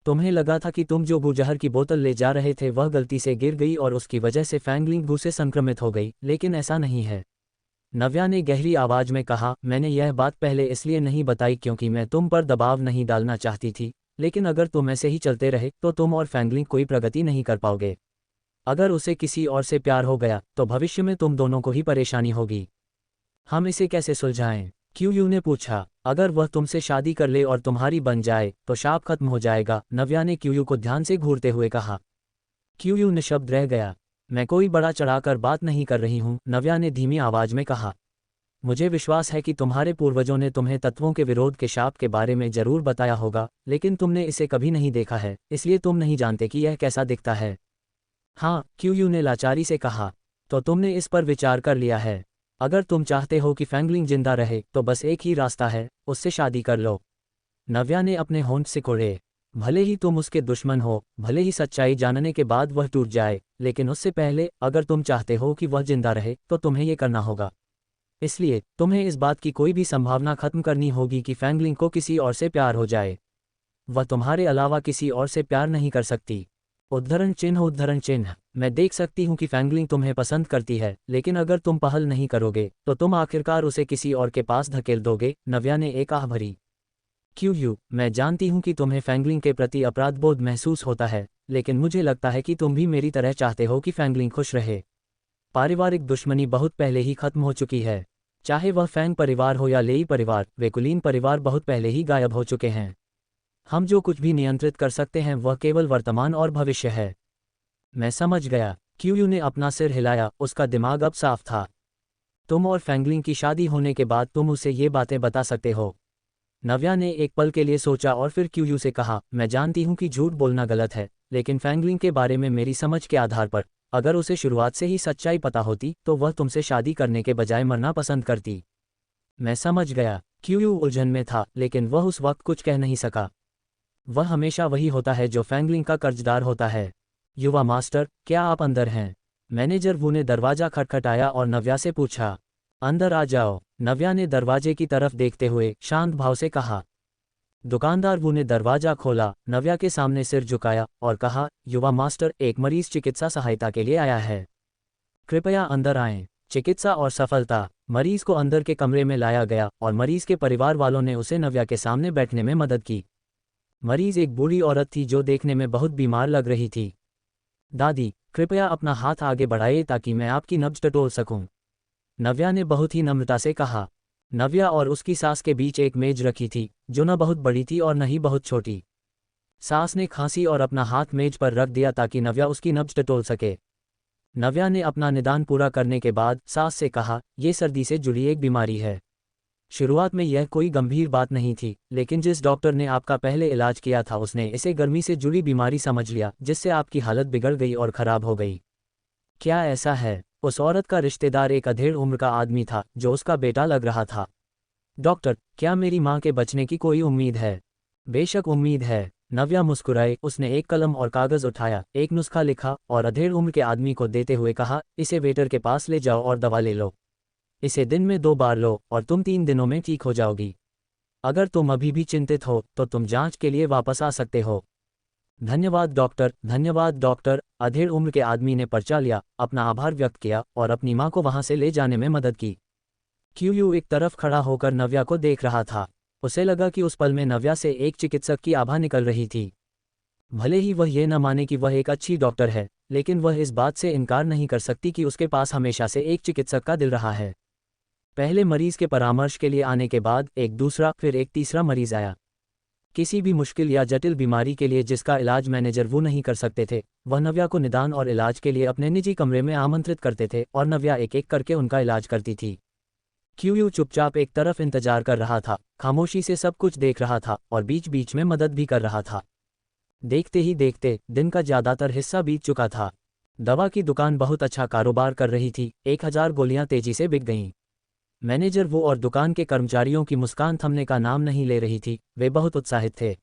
S1: तुम्हें लगा था कि तुम जो बूजहर की बोतल ले जा रहे थे वह गलती से गिर गई और उसकी वजह से फैंगलिंग गू से संक्रमित हो गई, लेकिन ऐसा नहीं है। नव्या ने गहरी आवाज में कहा, मैंने यह बात पहले इसलिए नहीं बताई क्योंकि मैं तुम पर दबाव नहीं डालना चाहती थी, लेकिन अगर तुम ऐसे ही चलते रहे तो तुम और फैंगलिंग कोई प्रगति नहीं कर पाओगे। अगर उसे किसी और से प्यार हो गया तो भविष्य में तुम दोनों को ही परेशानी होगी। हम इसे कैसे सुलझाएं? क्यूयू ने पूछा। अगर वह तुमसे शादी कर ले और तुम्हारी बन जाए तो शाप खत्म हो जाएगा, नव्या ने क्यूयू को ध्यान से घूरते हुए कहा। क्यूयू निशब्द रह गया। मैं कोई बड़ा चढ़ाकर बात नहीं कर रही हूँ, नव्या ने धीमी आवाज में कहा। मुझे विश्वास है कि तुम्हारे पूर्वजों ने तुम्हें तत्वों के विरोध के शाप के बारे में जरूर बताया होगा, लेकिन तुमने इसे कभी नहीं देखा है, इसलिए तुम नहीं जानते कि यह कैसा दिखता है। हाँ, क्यूयू ने लाचारी से कहा। तो तुमने इस पर विचार कर लिया है? अगर तुम चाहते हो कि फैंगलिंग जिंदा रहे तो बस एक ही रास्ता है, उससे शादी कर लो। नव्या ने अपने होंठ सिकोड़े। भले ही तुम उसके दुश्मन हो, भले ही सच्चाई जानने के बाद वह टूट जाए, लेकिन उससे पहले अगर तुम चाहते हो कि वह जिंदा रहे तो तुम्हें ये करना होगा। इसलिए तुम्हें इस बात की कोई भी संभावना खत्म करनी होगी कि फैंगलिंग को किसी और से प्यार हो जाए। वह तुम्हारे अलावा किसी और से प्यार नहीं कर सकती। उद्धरण चिन्ह। मैं देख सकती हूँ कि फैंगलिंग तुम्हें पसंद करती है, लेकिन अगर तुम पहल नहीं करोगे तो तुम आखिरकार उसे किसी और के पास धकेल दोगे, नव्या ने एक आह भरी। क्यूयू, मैं जानती हूँ कि तुम्हें फैंगलिंग के प्रति अपराधबोध महसूस होता है, लेकिन मुझे लगता है कि तुम भी मेरी तरह चाहते हो कि फैंगलिंग खुश रहे। पारिवारिक दुश्मनी बहुत पहले ही खत्म हो चुकी है। चाहे वह फैंग परिवार हो या लेई परिवार, वे कुलीन परिवार बहुत पहले ही गायब हो चुके हैं। हम जो कुछ भी नियंत्रित कर सकते हैं वह केवल वर्तमान और भविष्य है। मैं समझ गया। क्यूयू ने अपना सिर हिलाया, उसका दिमाग अब साफ था। तुम और फैंगलिंग की शादी होने के बाद तुम उसे ये बातें बता सकते हो। नव्या ने एक पल के लिए सोचा और फिर क्यूयू से कहा, मैं जानती हूँ कि झूठ बोलना गलत है, लेकिन फैंगलिंग के बारे में मेरी समझ के आधार पर अगर उसे शुरुआत से ही सच्चाई पता होती तो वह तुमसे शादी करने के बजाय मरना पसंद करती। मैं समझ गया। क्यूयू उलझन में था, लेकिन वह उस वक्त कुछ कह नहीं सका। वह हमेशा वही होता है जो फैंगलिंग का कर्जदार होता है। युवा मास्टर, क्या आप अंदर हैं? मैनेजर वू ने दरवाजा खटखटाया और नव्या से पूछा। अंदर आ जाओ, नव्या ने दरवाजे की तरफ देखते हुए शांत भाव से कहा। दुकानदार वू ने दरवाजा खोला, नव्या के सामने सिर झुकाया और कहा, युवा मास्टर, एक मरीज चिकित्सा सहायता के लिए आया है। कृपया अंदर आएं। चिकित्सा और सफलता। मरीज को अंदर के कमरे में लाया गया और मरीज के परिवार वालों ने उसे नव्या के सामने बैठने में मदद की। मरीज एक बूढ़ी औरत थी जो देखने में बहुत बीमार लग रही थी। दादी, कृपया अपना हाथ आगे बढ़ाइए ताकि मैं आपकी नब्ज टटोल सकूं, नव्या ने बहुत ही नम्रता से कहा। नव्या और उसकी सास के बीच एक मेज रखी थी, जो न बहुत बड़ी थी और न ही बहुत छोटी। सास ने खांसी और अपना हाथ मेज पर रख दिया ताकि नव्या उसकी नब्ज टटोल सके। नव्या ने अपना निदान पूरा करने के बाद सास से कहा, ये सर्दी से जुड़ी एक बीमारी है। शुरुआत में यह कोई गंभीर बात नहीं थी, लेकिन जिस डॉक्टर ने आपका पहले इलाज किया था उसने इसे गर्मी से जुड़ी बीमारी समझ लिया, जिससे आपकी हालत बिगड़ गई और खराब हो गई। क्या ऐसा है? उस औरत का रिश्तेदार एक अधेड़ उम्र का आदमी था जो उसका बेटा लग रहा था। डॉक्टर, क्या मेरी माँ के बचने की कोई उम्मीद है? बेशक उम्मीद है। नव्या मुस्कुराई। उसने एक कलम और कागज उठाया, एक नुस्खा लिखा और अधेड़ उम्र के आदमी को देते हुए कहा, इसे वेटर के पास ले जाओ और दवा ले लो। इसे दिन में 2 बार लो और तुम 3 दिनों में ठीक हो जाओगी। अगर तुम अभी भी चिंतित हो तो तुम जांच के लिए वापस आ सकते हो। धन्यवाद डॉक्टर, धन्यवाद डॉक्टर। अधेड़ उम्र के आदमी ने पर्चा लिया, अपना आभार व्यक्त किया और अपनी माँ को वहां से ले जाने में मदद की। क्यूयू एक तरफ खड़ा होकर नव्या को देख रहा था। उसे लगा कि उस पल में नव्या से एक चिकित्सक की आभा निकल रही थी। भले ही वह ये न माने कि वह एक अच्छी डॉक्टर है, लेकिन वह इस बात से इनकार नहीं कर सकती कि उसके पास हमेशा से एक चिकित्सक का दिल रहा है। पहले मरीज के परामर्श के लिए आने के बाद एक दूसरा, फिर एक तीसरा मरीज आया। किसी भी मुश्किल या जटिल बीमारी के लिए जिसका इलाज मैनेजर वो नहीं कर सकते थे, वह नव्या को निदान और इलाज के लिए अपने निजी कमरे में आमंत्रित करते थे और नव्या एक एक करके उनका इलाज करती थी। क्यूयू चुपचाप एक तरफ इंतजार कर रहा था, खामोशी से सब कुछ देख रहा था और बीच बीच में मदद भी कर रहा था। देखते ही देखते दिन का ज्यादातर हिस्सा बीत चुका था। दवा की दुकान बहुत अच्छा कारोबार कर रही थी, 1000 गोलियां तेजी से बिक गईं। मैनेजर वो और दुकान के कर्मचारियों की मुस्कान थमने का नाम नहीं ले रही थी, वे बहुत उत्साहित थे।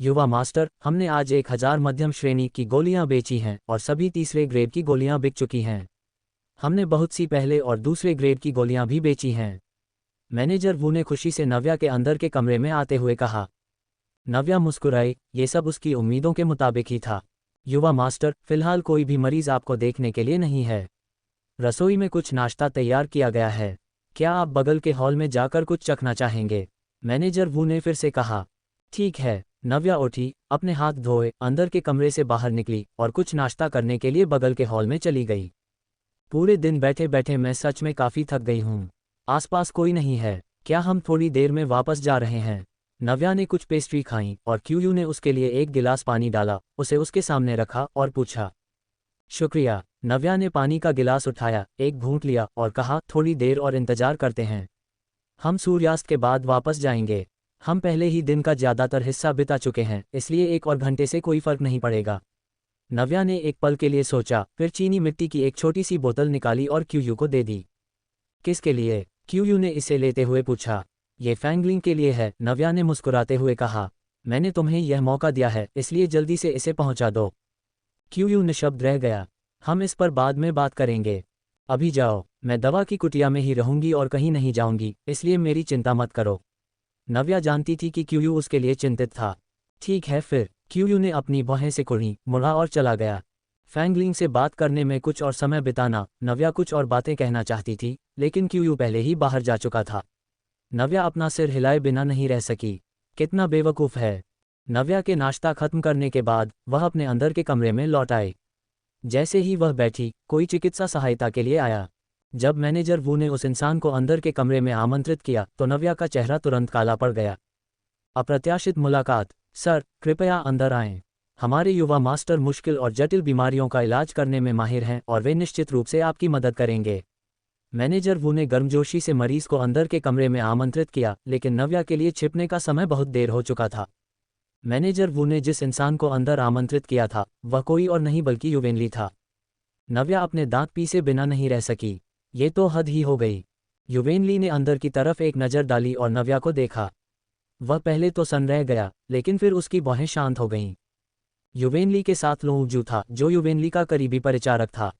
S1: युवा मास्टर, हमने आज 1000 मध्यम श्रेणी की गोलियां बेची हैं और सभी तीसरे ग्रेड की गोलियां बिक चुकी हैं। हमने बहुत सी पहले और दूसरे ग्रेड की गोलियां भी बेची हैं। मैनेजर वू ने खुशी से नव्या के अंदर के कमरे में आते हुए कहा। नव्या मुस्कुराई, ये सब उसकी उम्मीदों के मुताबिक ही था। युवा मास्टर, फिलहाल कोई भी मरीज आपको देखने के लिए नहीं है। रसोई में कुछ नाश्ता तैयार किया गया है, क्या आप बगल के हॉल में जाकर कुछ चखना चाहेंगे? मैनेजर वू ने फिर से कहा। ठीक है। नव्या उठी, अपने हाथ धोए, अंदर के कमरे से बाहर निकली और कुछ नाश्ता करने के लिए बगल के हॉल में चली गई। पूरे दिन बैठे बैठे मैं सच में काफ़ी थक गई हूँ। आसपास कोई नहीं है, क्या हम थोड़ी देर में वापस जा रहे हैं? नव्या ने कुछ पेस्ट्री खाई और क्यूयू ने उसके लिए एक गिलास पानी डाला, उसे उसके सामने रखा और पूछा। शुक्रिया। नव्या ने पानी का गिलास उठाया, एक घूंट लिया और कहा, थोड़ी देर और इंतजार करते हैं। हम सूर्यास्त के बाद वापस जाएंगे। हम पहले ही दिन का ज़्यादातर हिस्सा बिता चुके हैं, इसलिए 1 और घंटे से कोई फर्क नहीं पड़ेगा। नव्या ने एक पल के लिए सोचा, फिर चीनी मिट्टी की एक छोटी सी बोतल निकाली और क्यूयू को दे दी। किसके लिए? क्यूयू ने इसे लेते हुए पूछा। ये फैंगलिंग के लिए है, नव्या ने मुस्कुराते हुए कहा। मैंने तुम्हें यह मौका दिया है, इसलिए जल्दी से इसे पहुंचा दो। क्यूयू निशब्द रह गया। हम इस पर बाद में बात करेंगे। अभी जाओ, मैं दवा की कुटिया में ही रहूंगी और कहीं नहीं जाऊंगी, इसलिए मेरी चिंता मत करो। नव्या जानती थी कि क्यूयू उसके लिए चिंतित था। ठीक है फिर। क्यूयू ने अपनी बाहें सिकुड़ी, मुड़ा और चला गया। फैंगलिंग से बात करने में कुछ और समय बिताना, नव्या कुछ और बातें कहना चाहती थी, लेकिन क्यूयू पहले ही बाहर जा चुका था। नव्या अपना सिर हिलाए बिना नहीं रह सकी। कितना बेवकूफ़ है। नव्या के नाश्ता खत्म करने के बाद वह अपने अंदर के कमरे में लौट आई। जैसे ही वह बैठी, कोई चिकित्सा सहायता के लिए आया। जब मैनेजर वू ने उस इंसान को अंदर के कमरे में आमंत्रित किया तो नव्या का चेहरा तुरंत काला पड़ गया। अप्रत्याशित मुलाकात। सर, कृपया अंदर आएं। हमारे युवा मास्टर मुश्किल और जटिल बीमारियों का इलाज करने में माहिर हैं और वे निश्चित रूप से आपकी मदद करेंगे। मैनेजर वू ने गर्मजोशी से मरीज को अंदर के कमरे में आमंत्रित किया, लेकिन नव्या के लिए छिपने का समय बहुत देर हो चुका था। मैनेजर वू ने जिस इंसान को अंदर आमंत्रित किया था वह कोई और नहीं बल्कि युवेनली था। नव्या अपने दांत पीसे बिना नहीं रह सकी। ये तो हद ही हो गई। युवेनली ने अंदर की तरफ एक नज़र डाली और नव्या को देखा। वह पहले तो सन्न रह गया, लेकिन फिर उसकी बाहें शांत हो गईं। युवेनली के साथ लोंगजू था, जो युवेनली का करीबी परिचारक था।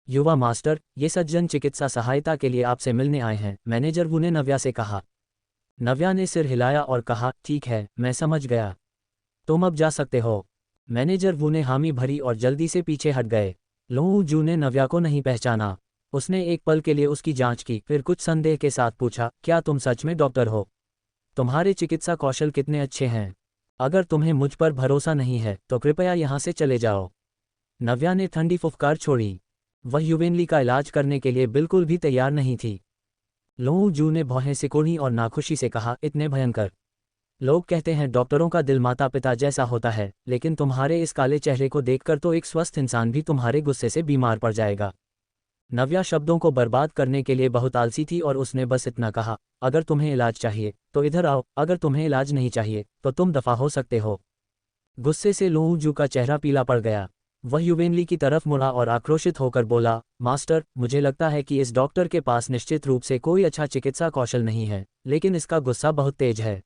S1: युवा मास्टर, ये सज्जन चिकित्सा सहायता के लिए आपसे मिलने आए हैं, मैनेजर वू ने नव्या से कहा। नव्या ने सिर हिलाया और कहा, ठीक है, मैं समझ गया। तुम अब जा सकते हो। मैनेजर वू ने हामी भरी और जल्दी से पीछे हट गए। लोंगजू ने नव्या को नहीं पहचाना। उसने एक पल के लिए उसकी जांच की, फिर कुछ संदेह के साथ पूछा, क्या तुम सच में डॉक्टर हो? तुम्हारे चिकित्सा कौशल कितने अच्छे हैं। अगर तुम्हें मुझ पर भरोसा नहीं है तो कृपया यहाँ से चले जाओ। नव्या ने ठंडी फुफकार छोड़ी। वह युवेनली का इलाज करने के लिए बिल्कुल भी तैयार नहीं थी। लोंगजू ने बाहें सिकोड़ी और नाखुशी से कहा, इतने भयंकर। लोग कहते हैं डॉक्टरों का दिल माता पिता जैसा होता है, लेकिन तुम्हारे इस काले चेहरे को देखकर तो एक स्वस्थ इंसान भी तुम्हारे गुस्से से बीमार पड़ जाएगा। नव्या शब्दों को बर्बाद करने के लिए बहुत आलसी थी और उसने बस इतना कहा, अगर तुम्हें इलाज चाहिए तो इधर आओ, अगर तुम्हें इलाज नहीं चाहिए तो तुम दफा हो सकते हो। गुस्से से लोंगजू का चेहरा पीला पड़ गया। वह युवेनली की तरफ मुड़ा और आक्रोशित होकर बोला, मास्टर, मुझे लगता है कि इस डॉक्टर के पास निश्चित रूप से कोई अच्छा चिकित्सा कौशल नहीं है, लेकिन इसका गुस्सा बहुत तेज है।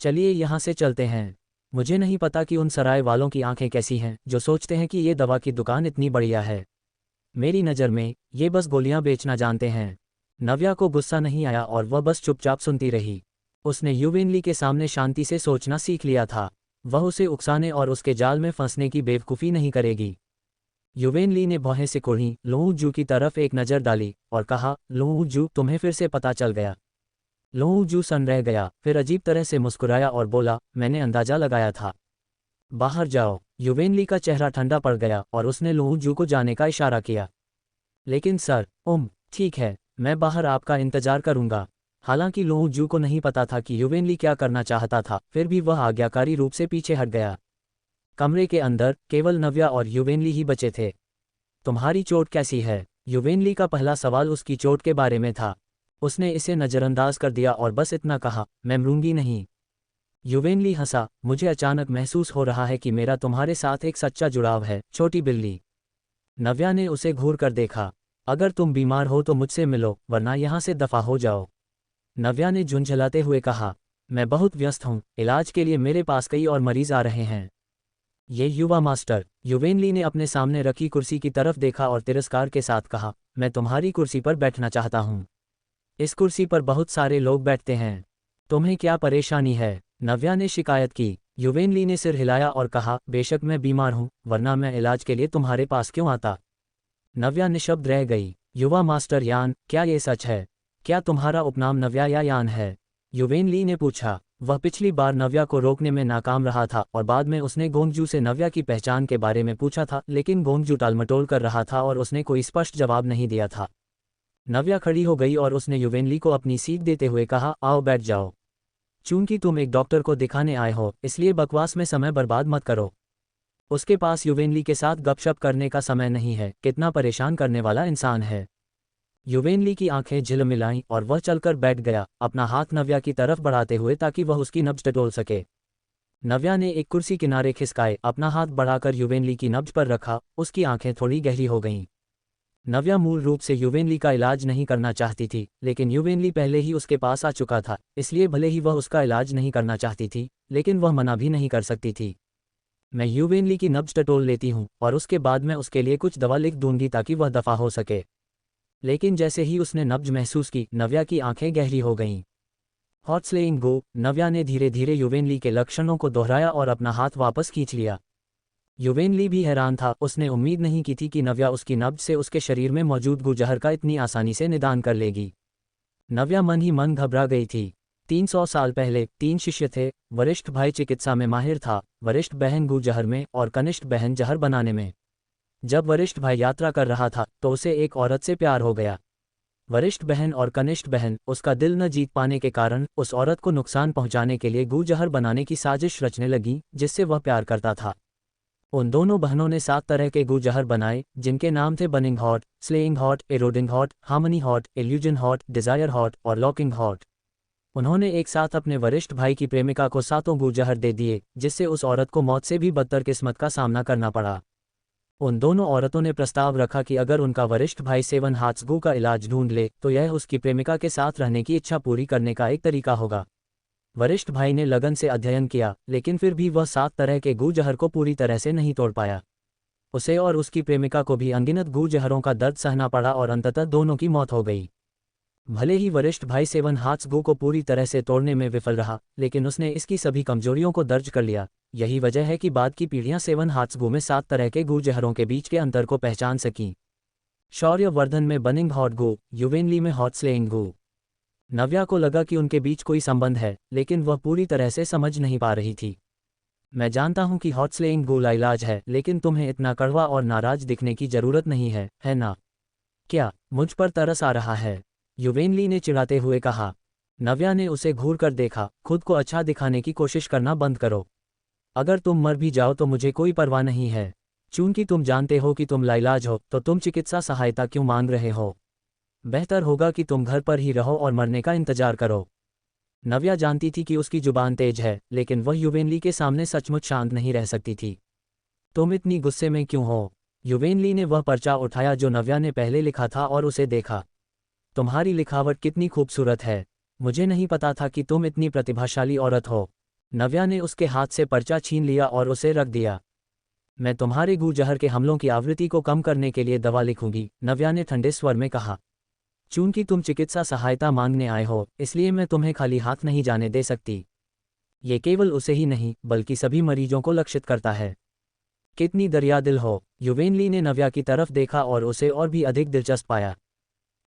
S1: चलिए यहाँ से चलते हैं। मुझे नहीं पता कि उन सराय वालों की आंखें कैसी हैं जो सोचते हैं कि ये दवा की दुकान इतनी बढ़िया है। मेरी नज़र में ये बस गोलियां बेचना जानते हैं। नव्या को गुस्सा नहीं आया और वह बस चुपचाप सुनती रही। उसने युवेनली के सामने शांति से सोचना सीख लिया था। वह उसे उकसाने और उसके जाल में फंसने की बेवकूफ़ी नहीं करेगी। युवेनली ने भौहें से कुढ़ी लोंगजू की तरफ एक नज़र डाली और कहा, लोंगजू, तुम्हें फिर से पता चल गया। लोंगजू सन रह गया, फिर अजीब तरह से मुस्कुराया और बोला, मैंने अंदाजा लगाया था। बाहर जाओ। युवेनली का चेहरा ठंडा पड़ गया और उसने लोंगजू को जाने का इशारा किया। लेकिन सर, ठीक है, मैं बाहर आपका इंतजार करूंगा। हालांकि लोंगजू को नहीं पता था कि युवेनली क्या करना चाहता था, फिर भी वह आज्ञाकारी रूप से पीछे हट गया। कमरे के अंदर केवल नव्या और युवेनली ही बचे थे। तुम्हारी चोट कैसी है? युवेनली का पहला सवाल उसकी चोट के बारे में था। उसने इसे नज़रअंदाज कर दिया और बस इतना कहा, मैं मरूंगी नहीं। युवेनली हंसा, मुझे अचानक महसूस हो रहा है कि मेरा तुम्हारे साथ एक सच्चा जुड़ाव है, छोटी बिल्ली। नव्या ने उसे घूर कर देखा। अगर तुम बीमार हो तो मुझसे मिलो, वरना यहाँ से दफा हो जाओ। नव्या ने झुंझलाते हुए कहा, मैं बहुत व्यस्त हूँ, इलाज के लिए मेरे पास कई और मरीज आ रहे हैं। ये युवा मास्टर। युवेनली ने अपने सामने रखी कुर्सी की तरफ देखा और तिरस्कार के साथ कहा, मैं तुम्हारी कुर्सी पर बैठना चाहता हूँ। इस कुर्सी पर बहुत सारे लोग बैठते हैं। तुम्हें क्या परेशानी है? नव्या ने शिकायत की। युवेनली ने सिर हिलाया और कहा, बेशक मैं बीमार हूँ, वरना मैं इलाज के लिए तुम्हारे पास क्यों आता। नव्या निशब्द रह गई। युवा मास्टर यान, क्या ये सच है? क्या तुम्हारा उपनाम नव्या या यान है? युवेनली ने पूछा। वह पिछली बार नव्या को रोकने में नाकाम रहा था और बाद में उसने गोंगजू से नव्या की पहचान के बारे में पूछा था, लेकिन गोंगजू टालमटोल कर रहा था और उसने कोई स्पष्ट जवाब नहीं दिया था। नव्या खड़ी हो गई और उसने युवेनली को अपनी सीट देते हुए कहा, आओ बैठ जाओ। चूंकि तुम एक डॉक्टर को दिखाने आए हो, इसलिए बकवास में समय बर्बाद मत करो। उसके पास युवेनली के साथ गपशप करने का समय नहीं है। कितना परेशान करने वाला इंसान है। युवेनली की आंखें झिलमिलाईं और वह चलकर बैठ गया, अपना हाथ नव्या की तरफ बढ़ाते हुए ताकि वह उसकी नब्ज टटोल सके। नव्या ने एक कुर्सी किनारे खिसकाए अपना हाथ बढ़ाकर युवेनली की नब्ज पर रखा। उसकी आंखें थोड़ी गहरी हो गईं। नव्या मूल रूप से युवेनली का इलाज नहीं करना चाहती थी, लेकिन युवेनली पहले ही उसके पास आ चुका था, इसलिए भले ही वह उसका इलाज नहीं करना चाहती थी, लेकिन वह मना भी नहीं कर सकती थी। मैं युवेनली की नब्ज टटोल लेती हूँ और उसके बाद मैं उसके लिए कुछ दवा लिख दूंगी ताकि वह दफा हो सके। लेकिन जैसे ही उसने नब्ज महसूस की, नव्या की आंखें गहरी हो गईं। हॉट स्लेइंग गो। नव्या ने धीरे धीरे युवेनली के लक्षणों को दोहराया और अपना हाथ वापस खींच लिया। युवेनली भी हैरान था। उसने उम्मीद नहीं की थी कि नव्या उसकी नब्ज से उसके शरीर में मौजूद गू जहर का इतनी आसानी से निदान कर लेगी। नव्या मन ही मन घबरा गई थी। 300 साल पहले 3 शिष्य थे। वरिष्ठ भाई चिकित्सा में माहिर था, वरिष्ठ बहन गू जहर में और कनिष्ठ बहन जहर बनाने में। जब वरिष्ठ भाई यात्रा कर रहा था तो उसे एक औरत से प्यार हो गया। वरिष्ठ बहन और कनिष्ठ बहन उसका दिल न जीत पाने के कारण उस औरत को नुकसान पहुंचाने के लिए गू जहर बनाने की साजिश रचने लगी, जिससे वह प्यार करता था। उन दोनों बहनों ने 7 तरह के गू जहर बनाए, जिनके नाम थे burning hot, slaying hot, eroding hot, harmony hot, illusion hot, desire hot और लॉकिंग हॉट। उन्होंने एक साथ अपने वरिष्ठ भाई की प्रेमिका को 7 गू जहर दे दिए, जिससे उस औरत को मौत से भी बदतर किस्मत का सामना करना पड़ा। उन दोनों औरतों ने प्रस्ताव रखा कि अगर उनका वरिष्ठ भाई 7 हार्ट्स गू का इलाज ढूंढ ले तो यह उसकी प्रेमिका के साथ रहने की इच्छा पूरी करने का एक तरीका होगा। वरिष्ठ भाई ने लगन से अध्ययन किया, लेकिन फिर भी वह 7 तरह के गू जहर को पूरी तरह से नहीं तोड़ पाया। उसे और उसकी प्रेमिका को भी अनगिनत गू जहरों का दर्द सहना पड़ा और अंततः दोनों की मौत हो गई। भले ही वरिष्ठ भाई 7 हार्ट्स गू को पूरी तरह से तोड़ने में विफल रहा, लेकिन उसने इसकी सभी कमजोरियों को दर्ज कर लिया। यही वजह है कि बाद की पीढ़ियां 7 हार्ट्स गू में 7 तरह के गू जहरों के बीच के अंतर को पहचान सकीं। शौर्यवर्धन में बनिंग हॉट गू, युवेनली में हॉट स्लेइंग गू। नव्या को लगा कि उनके बीच कोई संबंध है, लेकिन वह पूरी तरह से समझ नहीं पा रही थी। मैं जानता हूं कि हॉट स्लेइंग गू का इलाज है, लेकिन तुम्हें इतना कड़वा और नाराज दिखने की जरूरत नहीं है ना? क्या मुझ पर तरस आ रहा है? युवेनली ने चिढ़ाते हुए कहा। नव्या ने उसे घूर कर देखा। खुद को अच्छा दिखाने की कोशिश करना बंद करो। अगर तुम मर भी जाओ तो मुझे कोई परवाह नहीं है। चूंकि तुम जानते हो कि तुम लाइलाज हो, तो तुम चिकित्सा सहायता क्यों मांग रहे हो? बेहतर होगा कि तुम घर पर ही रहो और मरने का इंतजार करो। नव्या जानती थी कि उसकी जुबान तेज है, लेकिन वह युवेनली के सामने सचमुच शांत नहीं रह सकती थी। तुम इतनी गुस्से में क्यों हो? युवेनली ने वह पर्चा उठाया जो नव्या ने पहले लिखा था और उसे देखा। तुम्हारी लिखावट कितनी खूबसूरत है। मुझे नहीं पता था कि तुम इतनी प्रतिभाशाली औरत हो। नव्या ने उसके हाथ से पर्चा छीन लिया और उसे रख दिया। मैं तुम्हारे गू जहर के हमलों की आवृत्ति को कम करने के लिए दवा लिखूंगी, नव्या ने ठंडे स्वर में कहा। चूंकि तुम चिकित्सा सहायता मांगने आए हो, इसलिए मैं तुम्हें खाली हाथ नहीं जाने दे सकती। ये केवल उसे ही नहीं बल्कि सभी मरीजों को लक्षित करता है। कितनी दरियादिल हो। युवेनली ने नव्या की तरफ देखा और उसे और भी अधिक दिलचस्प पाया।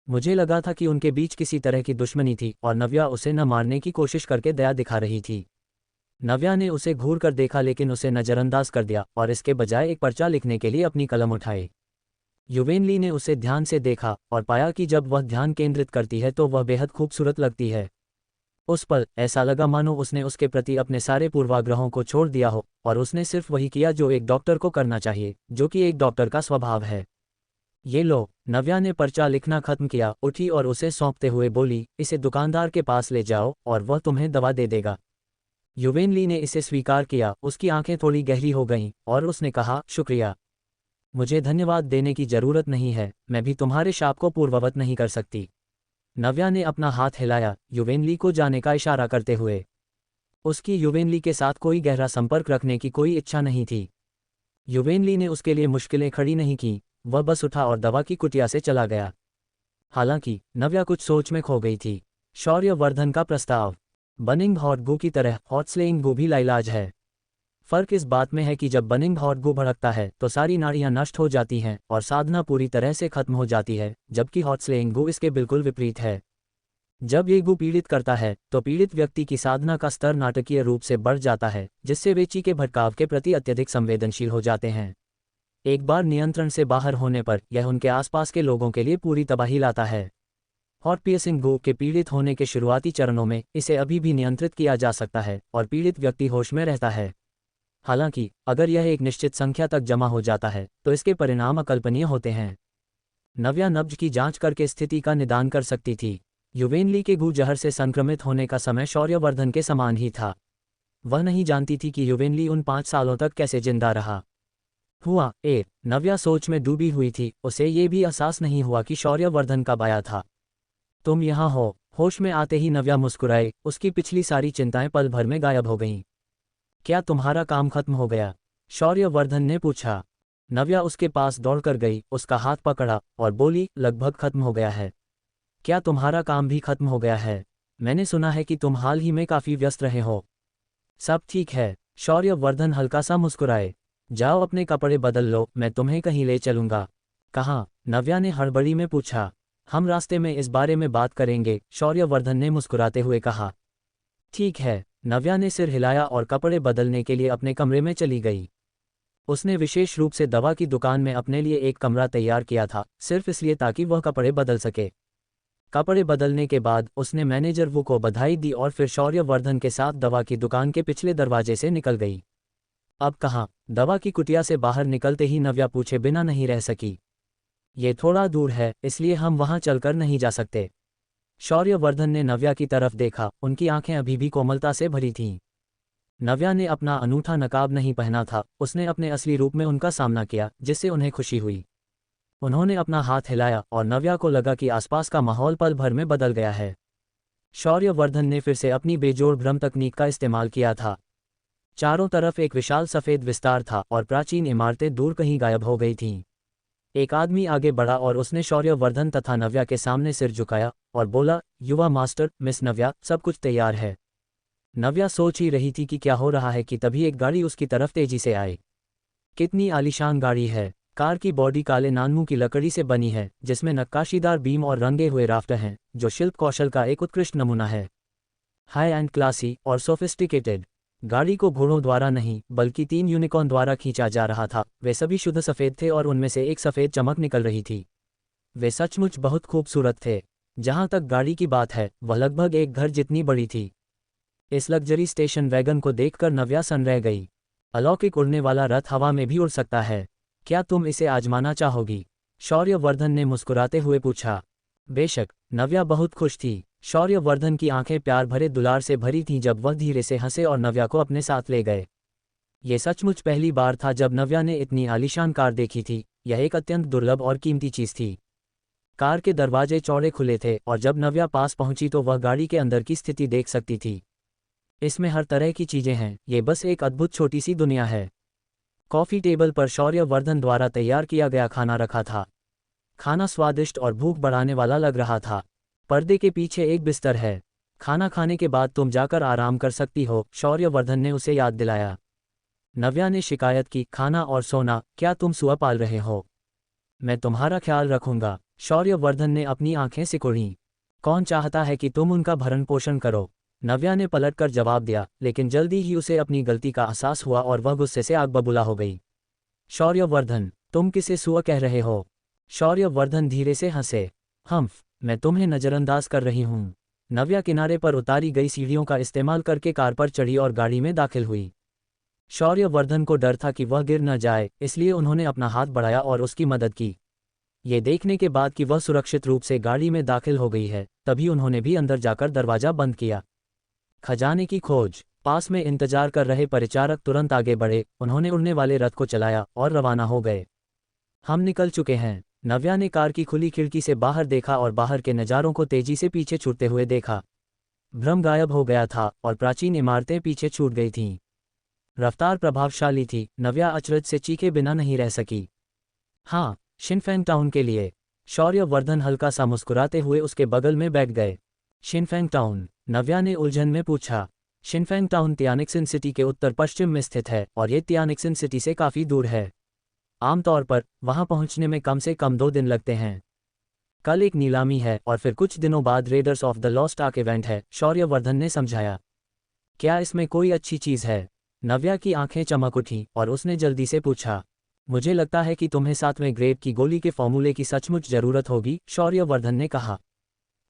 S1: मुझे लगा था कि उनके बीच किसी तरह की दुश्मनी थी और नव्या उसे न मारने की कोशिश करके दया दिखा रही थी। नव्या ने उसे घूर कर देखा लेकिन उसे नज़रअंदाज कर दिया और इसके बजाय एक पर्चा लिखने के लिए अपनी कलम उठाई। युवेनली ने उसे ध्यान से देखा और पाया कि जब वह ध्यान केंद्रित करती है तो वह बेहद खूबसूरत लगती है। उस पल ऐसा लगा मानो उसने उसके प्रति अपने सारे पूर्वाग्रहों को छोड़ दिया हो और उसने सिर्फ वही किया जो एक डॉक्टर को करना चाहिए, जो कि एक डॉक्टर का स्वभाव है। ये लो। नव्या ने पर्चा लिखना खत्म किया, उठी और उसे सौंपते हुए बोली, इसे दुकानदार के पास ले जाओ और वह तुम्हें दवा दे देगा। युवेनली ने इसे स्वीकार किया, उसकी आंखें थोड़ी गहरी हो गईं और उसने कहा, शुक्रिया। मुझे धन्यवाद देने की जरूरत नहीं है, मैं भी तुम्हारे शाप को पूर्ववत नहीं कर सकती। नव्या ने अपना हाथ हिलाया, युवेनली को जाने का इशारा करते हुए। उसकी युवेनली के साथ कोई गहरा संपर्क रखने की कोई इच्छा नहीं थी। युवेनली ने उसके लिए मुश्किलें खड़ी नहीं की, वह बस उठा और दवा की कुटिया से चला गया। हालांकि नव्या कुछ सोच में खो गई थी। शौर्यवर्धन का प्रस्ताव। बनिंग हॉटगू की तरह हॉटस्लेइंग गू भी लाइलाज है। फर्क इस बात में है कि जब बनिंग हॉटगू भड़कता है तो सारी नाड़ियां नष्ट हो जाती हैं और साधना पूरी तरह से खत्म हो जाती है, जबकि हॉटस्लेइंग गू इसके बिल्कुल विपरीत है। जब ये गू पीड़ित करता है तो पीड़ित व्यक्ति की साधना का स्तर नाटकीय रूप से बढ़ जाता है, जिससे वे ची के भटकाव के प्रति अत्यधिक संवेदनशील हो जाते हैं। एक बार नियंत्रण से बाहर होने पर यह उनके आसपास के लोगों के लिए पूरी तबाही लाता है। हॉट पियर्सिंग गू के पीड़ित होने के शुरुआती चरणों में इसे अभी भी नियंत्रित किया जा सकता है और पीड़ित व्यक्ति होश में रहता है। हालांकि अगर यह एक निश्चित संख्या तक जमा हो जाता है तो इसके परिणाम अकल्पनीय होते हैं। नव्या नब्ज की जांच करके स्थिति का निदान कर सकती थी। युवेनली के गू जहर से संक्रमित होने का समय शौर्यवर्धन के समान ही था। वह नहीं जानती थी कि युवेनली उन 5 सालों तक कैसे जिंदा रहा। नव्या सोच में डूबी हुई थी, उसे ये भी एहसास नहीं हुआ कि शौर्यवर्धन कब आया था। तुम यहाँ हो। होश में आते ही नव्या मुस्कुराई, उसकी पिछली सारी चिंताएं पल भर में गायब हो गईं। क्या तुम्हारा काम खत्म हो गया? शौर्यवर्धन ने पूछा। नव्या उसके पास दौड़कर गई, उसका हाथ पकड़ा और बोली, लगभग खत्म हो गया है। क्या तुम्हारा काम भी खत्म हो गया है? मैंने सुना है कि तुम हाल ही में काफी व्यस्त रहे हो। सब ठीक है। शौर्यवर्धन हल्का सा मुस्कुराए। जाओ अपने कपड़े बदल लो, मैं तुम्हें कहीं ले चलूंगा। कहाँ? नव्या ने हड़बड़ी में पूछा। हम रास्ते में इस बारे में बात करेंगे, शौर्यवर्धन ने मुस्कुराते हुए कहा। ठीक है। नव्या ने सिर हिलाया और कपड़े बदलने के लिए अपने कमरे में चली गई। उसने विशेष रूप से दवा की दुकान में अपने लिए एक कमरा तैयार किया था, सिर्फ इसलिए ताकि वह कपड़े बदल सके। कपड़े बदलने के बाद उसने मैनेजर वू को बधाई दी और फिर शौर्यवर्धन के साथ दवा की दुकान के पिछले दरवाजे से निकल गई। अब कहाँ? दवा की कुटिया से बाहर निकलते ही नव्या पूछे बिना नहीं रह सकी। ये थोड़ा दूर है, इसलिए हम वहां चलकर नहीं जा सकते। शौर्यवर्धन ने नव्या की तरफ देखा, उनकी आंखें अभी भी कोमलता से भरी थीं। नव्या ने अपना अनूठा नकाब नहीं पहना था, उसने अपने असली रूप में उनका सामना किया, जिससे उन्हें खुशी हुई। उन्होंने अपना हाथ हिलाया और नव्या को लगा कि आसपास का माहौल पल भर में बदल गया है। शौर्यवर्धन ने फिर से अपनी बेजोड़ भ्रम तकनीक का इस्तेमाल किया था। चारों तरफ एक विशाल सफ़ेद विस्तार था और प्राचीन इमारतें दूर कहीं गायब हो गई थीं। एक आदमी आगे बढ़ा और उसने शौर्यवर्धन तथा नव्या के सामने सिर झुकाया और बोला, युवा मास्टर, मिस नव्या, सब कुछ तैयार है। नव्या सोच ही रही थी कि क्या हो रहा है कि तभी एक गाड़ी उसकी तरफ तेजी से आई। कितनी आलीशान गाड़ी है। कार की बॉडी काले नानमू की लकड़ी से बनी है, जिसमें नक्काशीदार बीम और रंगे हुए राफ्टर हैं, जो शिल्प कौशल का एक उत्कृष्ट नमूना है। हाई एंड क्लासी और सोफिस्टिकेटेड। गाड़ी को घोड़ों द्वारा नहीं बल्कि 3 यूनिकॉर्न द्वारा खींचा जा रहा था। वे सभी शुद्ध सफ़ेद थे और उनमें से एक सफ़ेद चमक निकल रही थी। वे सचमुच बहुत खूबसूरत थे। जहां तक गाड़ी की बात है, वह लगभग एक घर जितनी बड़ी थी। इस लग्जरी स्टेशन वैगन को देखकर नव्या सन रह गई। अलौकिक उड़ने वाला रथ हवा में भी उड़ सकता है। क्या तुम इसे आजमाना चाहोगी? शौर्यवर्धन ने मुस्कुराते हुए पूछा। बेशक। नव्या बहुत खुश थी। शौर्यवर्धन की आंखें प्यार भरे दुलार से भरी थीं जब वह धीरे से हंसे और नव्या को अपने साथ ले गए। ये सचमुच पहली बार था जब नव्या ने इतनी आलीशान कार देखी थी। यह एक अत्यंत दुर्लभ और कीमती चीज थी। कार के दरवाजे चौड़े खुले थे और जब नव्या पास पहुंची तो वह गाड़ी के अंदर की स्थिति देख सकती थी। इसमें हर तरह की चीजें हैं, ये बस एक अद्भुत छोटी सी दुनिया है। कॉफी टेबल पर शौर्यवर्धन द्वारा तैयार किया गया खाना रखा था। खाना स्वादिष्ट और भूख बढ़ाने वाला लग रहा था। पर्दे के पीछे एक बिस्तर है। खाना खाने के बाद तुम जाकर आराम कर सकती हो, शौर्यवर्धन ने उसे याद दिलाया। नव्या ने शिकायत की, खाना और सोना, क्या तुम सुआ पाल रहे हो? मैं तुम्हारा ख्याल रखूंगा। शौर्यवर्धन ने अपनी आंखें सिकुड़ीं। कौन चाहता है कि तुम उनका भरण पोषण करो? नव्या ने पलटकर जवाब दिया, लेकिन जल्दी ही उसे अपनी गलती का एहसास हुआ और वह गुस्से से आग बबूला हो गई। शौर्यवर्धन, तुम किसे सुआ कह रहे हो? शौर्यवर्धन धीरे से हंसे। मैं तुम्हें नजरअंदाज कर रही हूं। नव्या किनारे पर उतारी गई सीढ़ियों का इस्तेमाल करके कार पर चढ़ी और गाड़ी में दाखिल हुई। शौर्यवर्धन को डर था कि वह गिर न जाए, इसलिए उन्होंने अपना हाथ बढ़ाया और उसकी मदद की। ये देखने के बाद कि वह सुरक्षित रूप से गाड़ी में दाखिल हो गई है, तभी उन्होंने भी अंदर जाकर दरवाजा बंद किया। खजाने की खोज। पास में इंतजार कर रहे परिचारक तुरंत आगे बढ़े, उन्होंने उड़ने वाले रथ को चलाया और रवाना हो गए। हम निकल चुके हैं। नव्या ने कार की खुली खिड़की से बाहर देखा और बाहर के नज़ारों को तेजी से पीछे छूटते हुए देखा। भ्रम गायब हो गया था और प्राचीन इमारतें पीछे छूट गई थीं। रफ्तार प्रभावशाली थी। नव्या अचरज से चीखे बिना नहीं रह सकी। हाँ, शिनफेंग टाउन के लिए। शौर्यवर्धन हल्का सा मुस्कुराते हुए उसके बगल में बैठ गए। शिनफेंग टाउन? नव्या ने उलझन में पूछा। शिनफेंग टाउन तियानिक्सिन सिटी के उत्तर पश्चिम में स्थित है और ये तियानिक्सिन सिटी से काफ़ी दूर है। आमतौर पर वहां पहुंचने में कम से कम 2 दिन लगते हैं। कल एक नीलामी है और फिर कुछ दिनों बाद readers of the lost arc event है, शौर्यवर्धन ने समझाया। क्या इसमें कोई अच्छी चीज़ है? नव्या की आंखें चमक उठीं और उसने जल्दी से पूछा। मुझे लगता है कि तुम्हें 7वें ग्रेड की गोली के फॉर्मूले की सचमुच जरूरत होगी, शौर्यवर्धन ने कहा।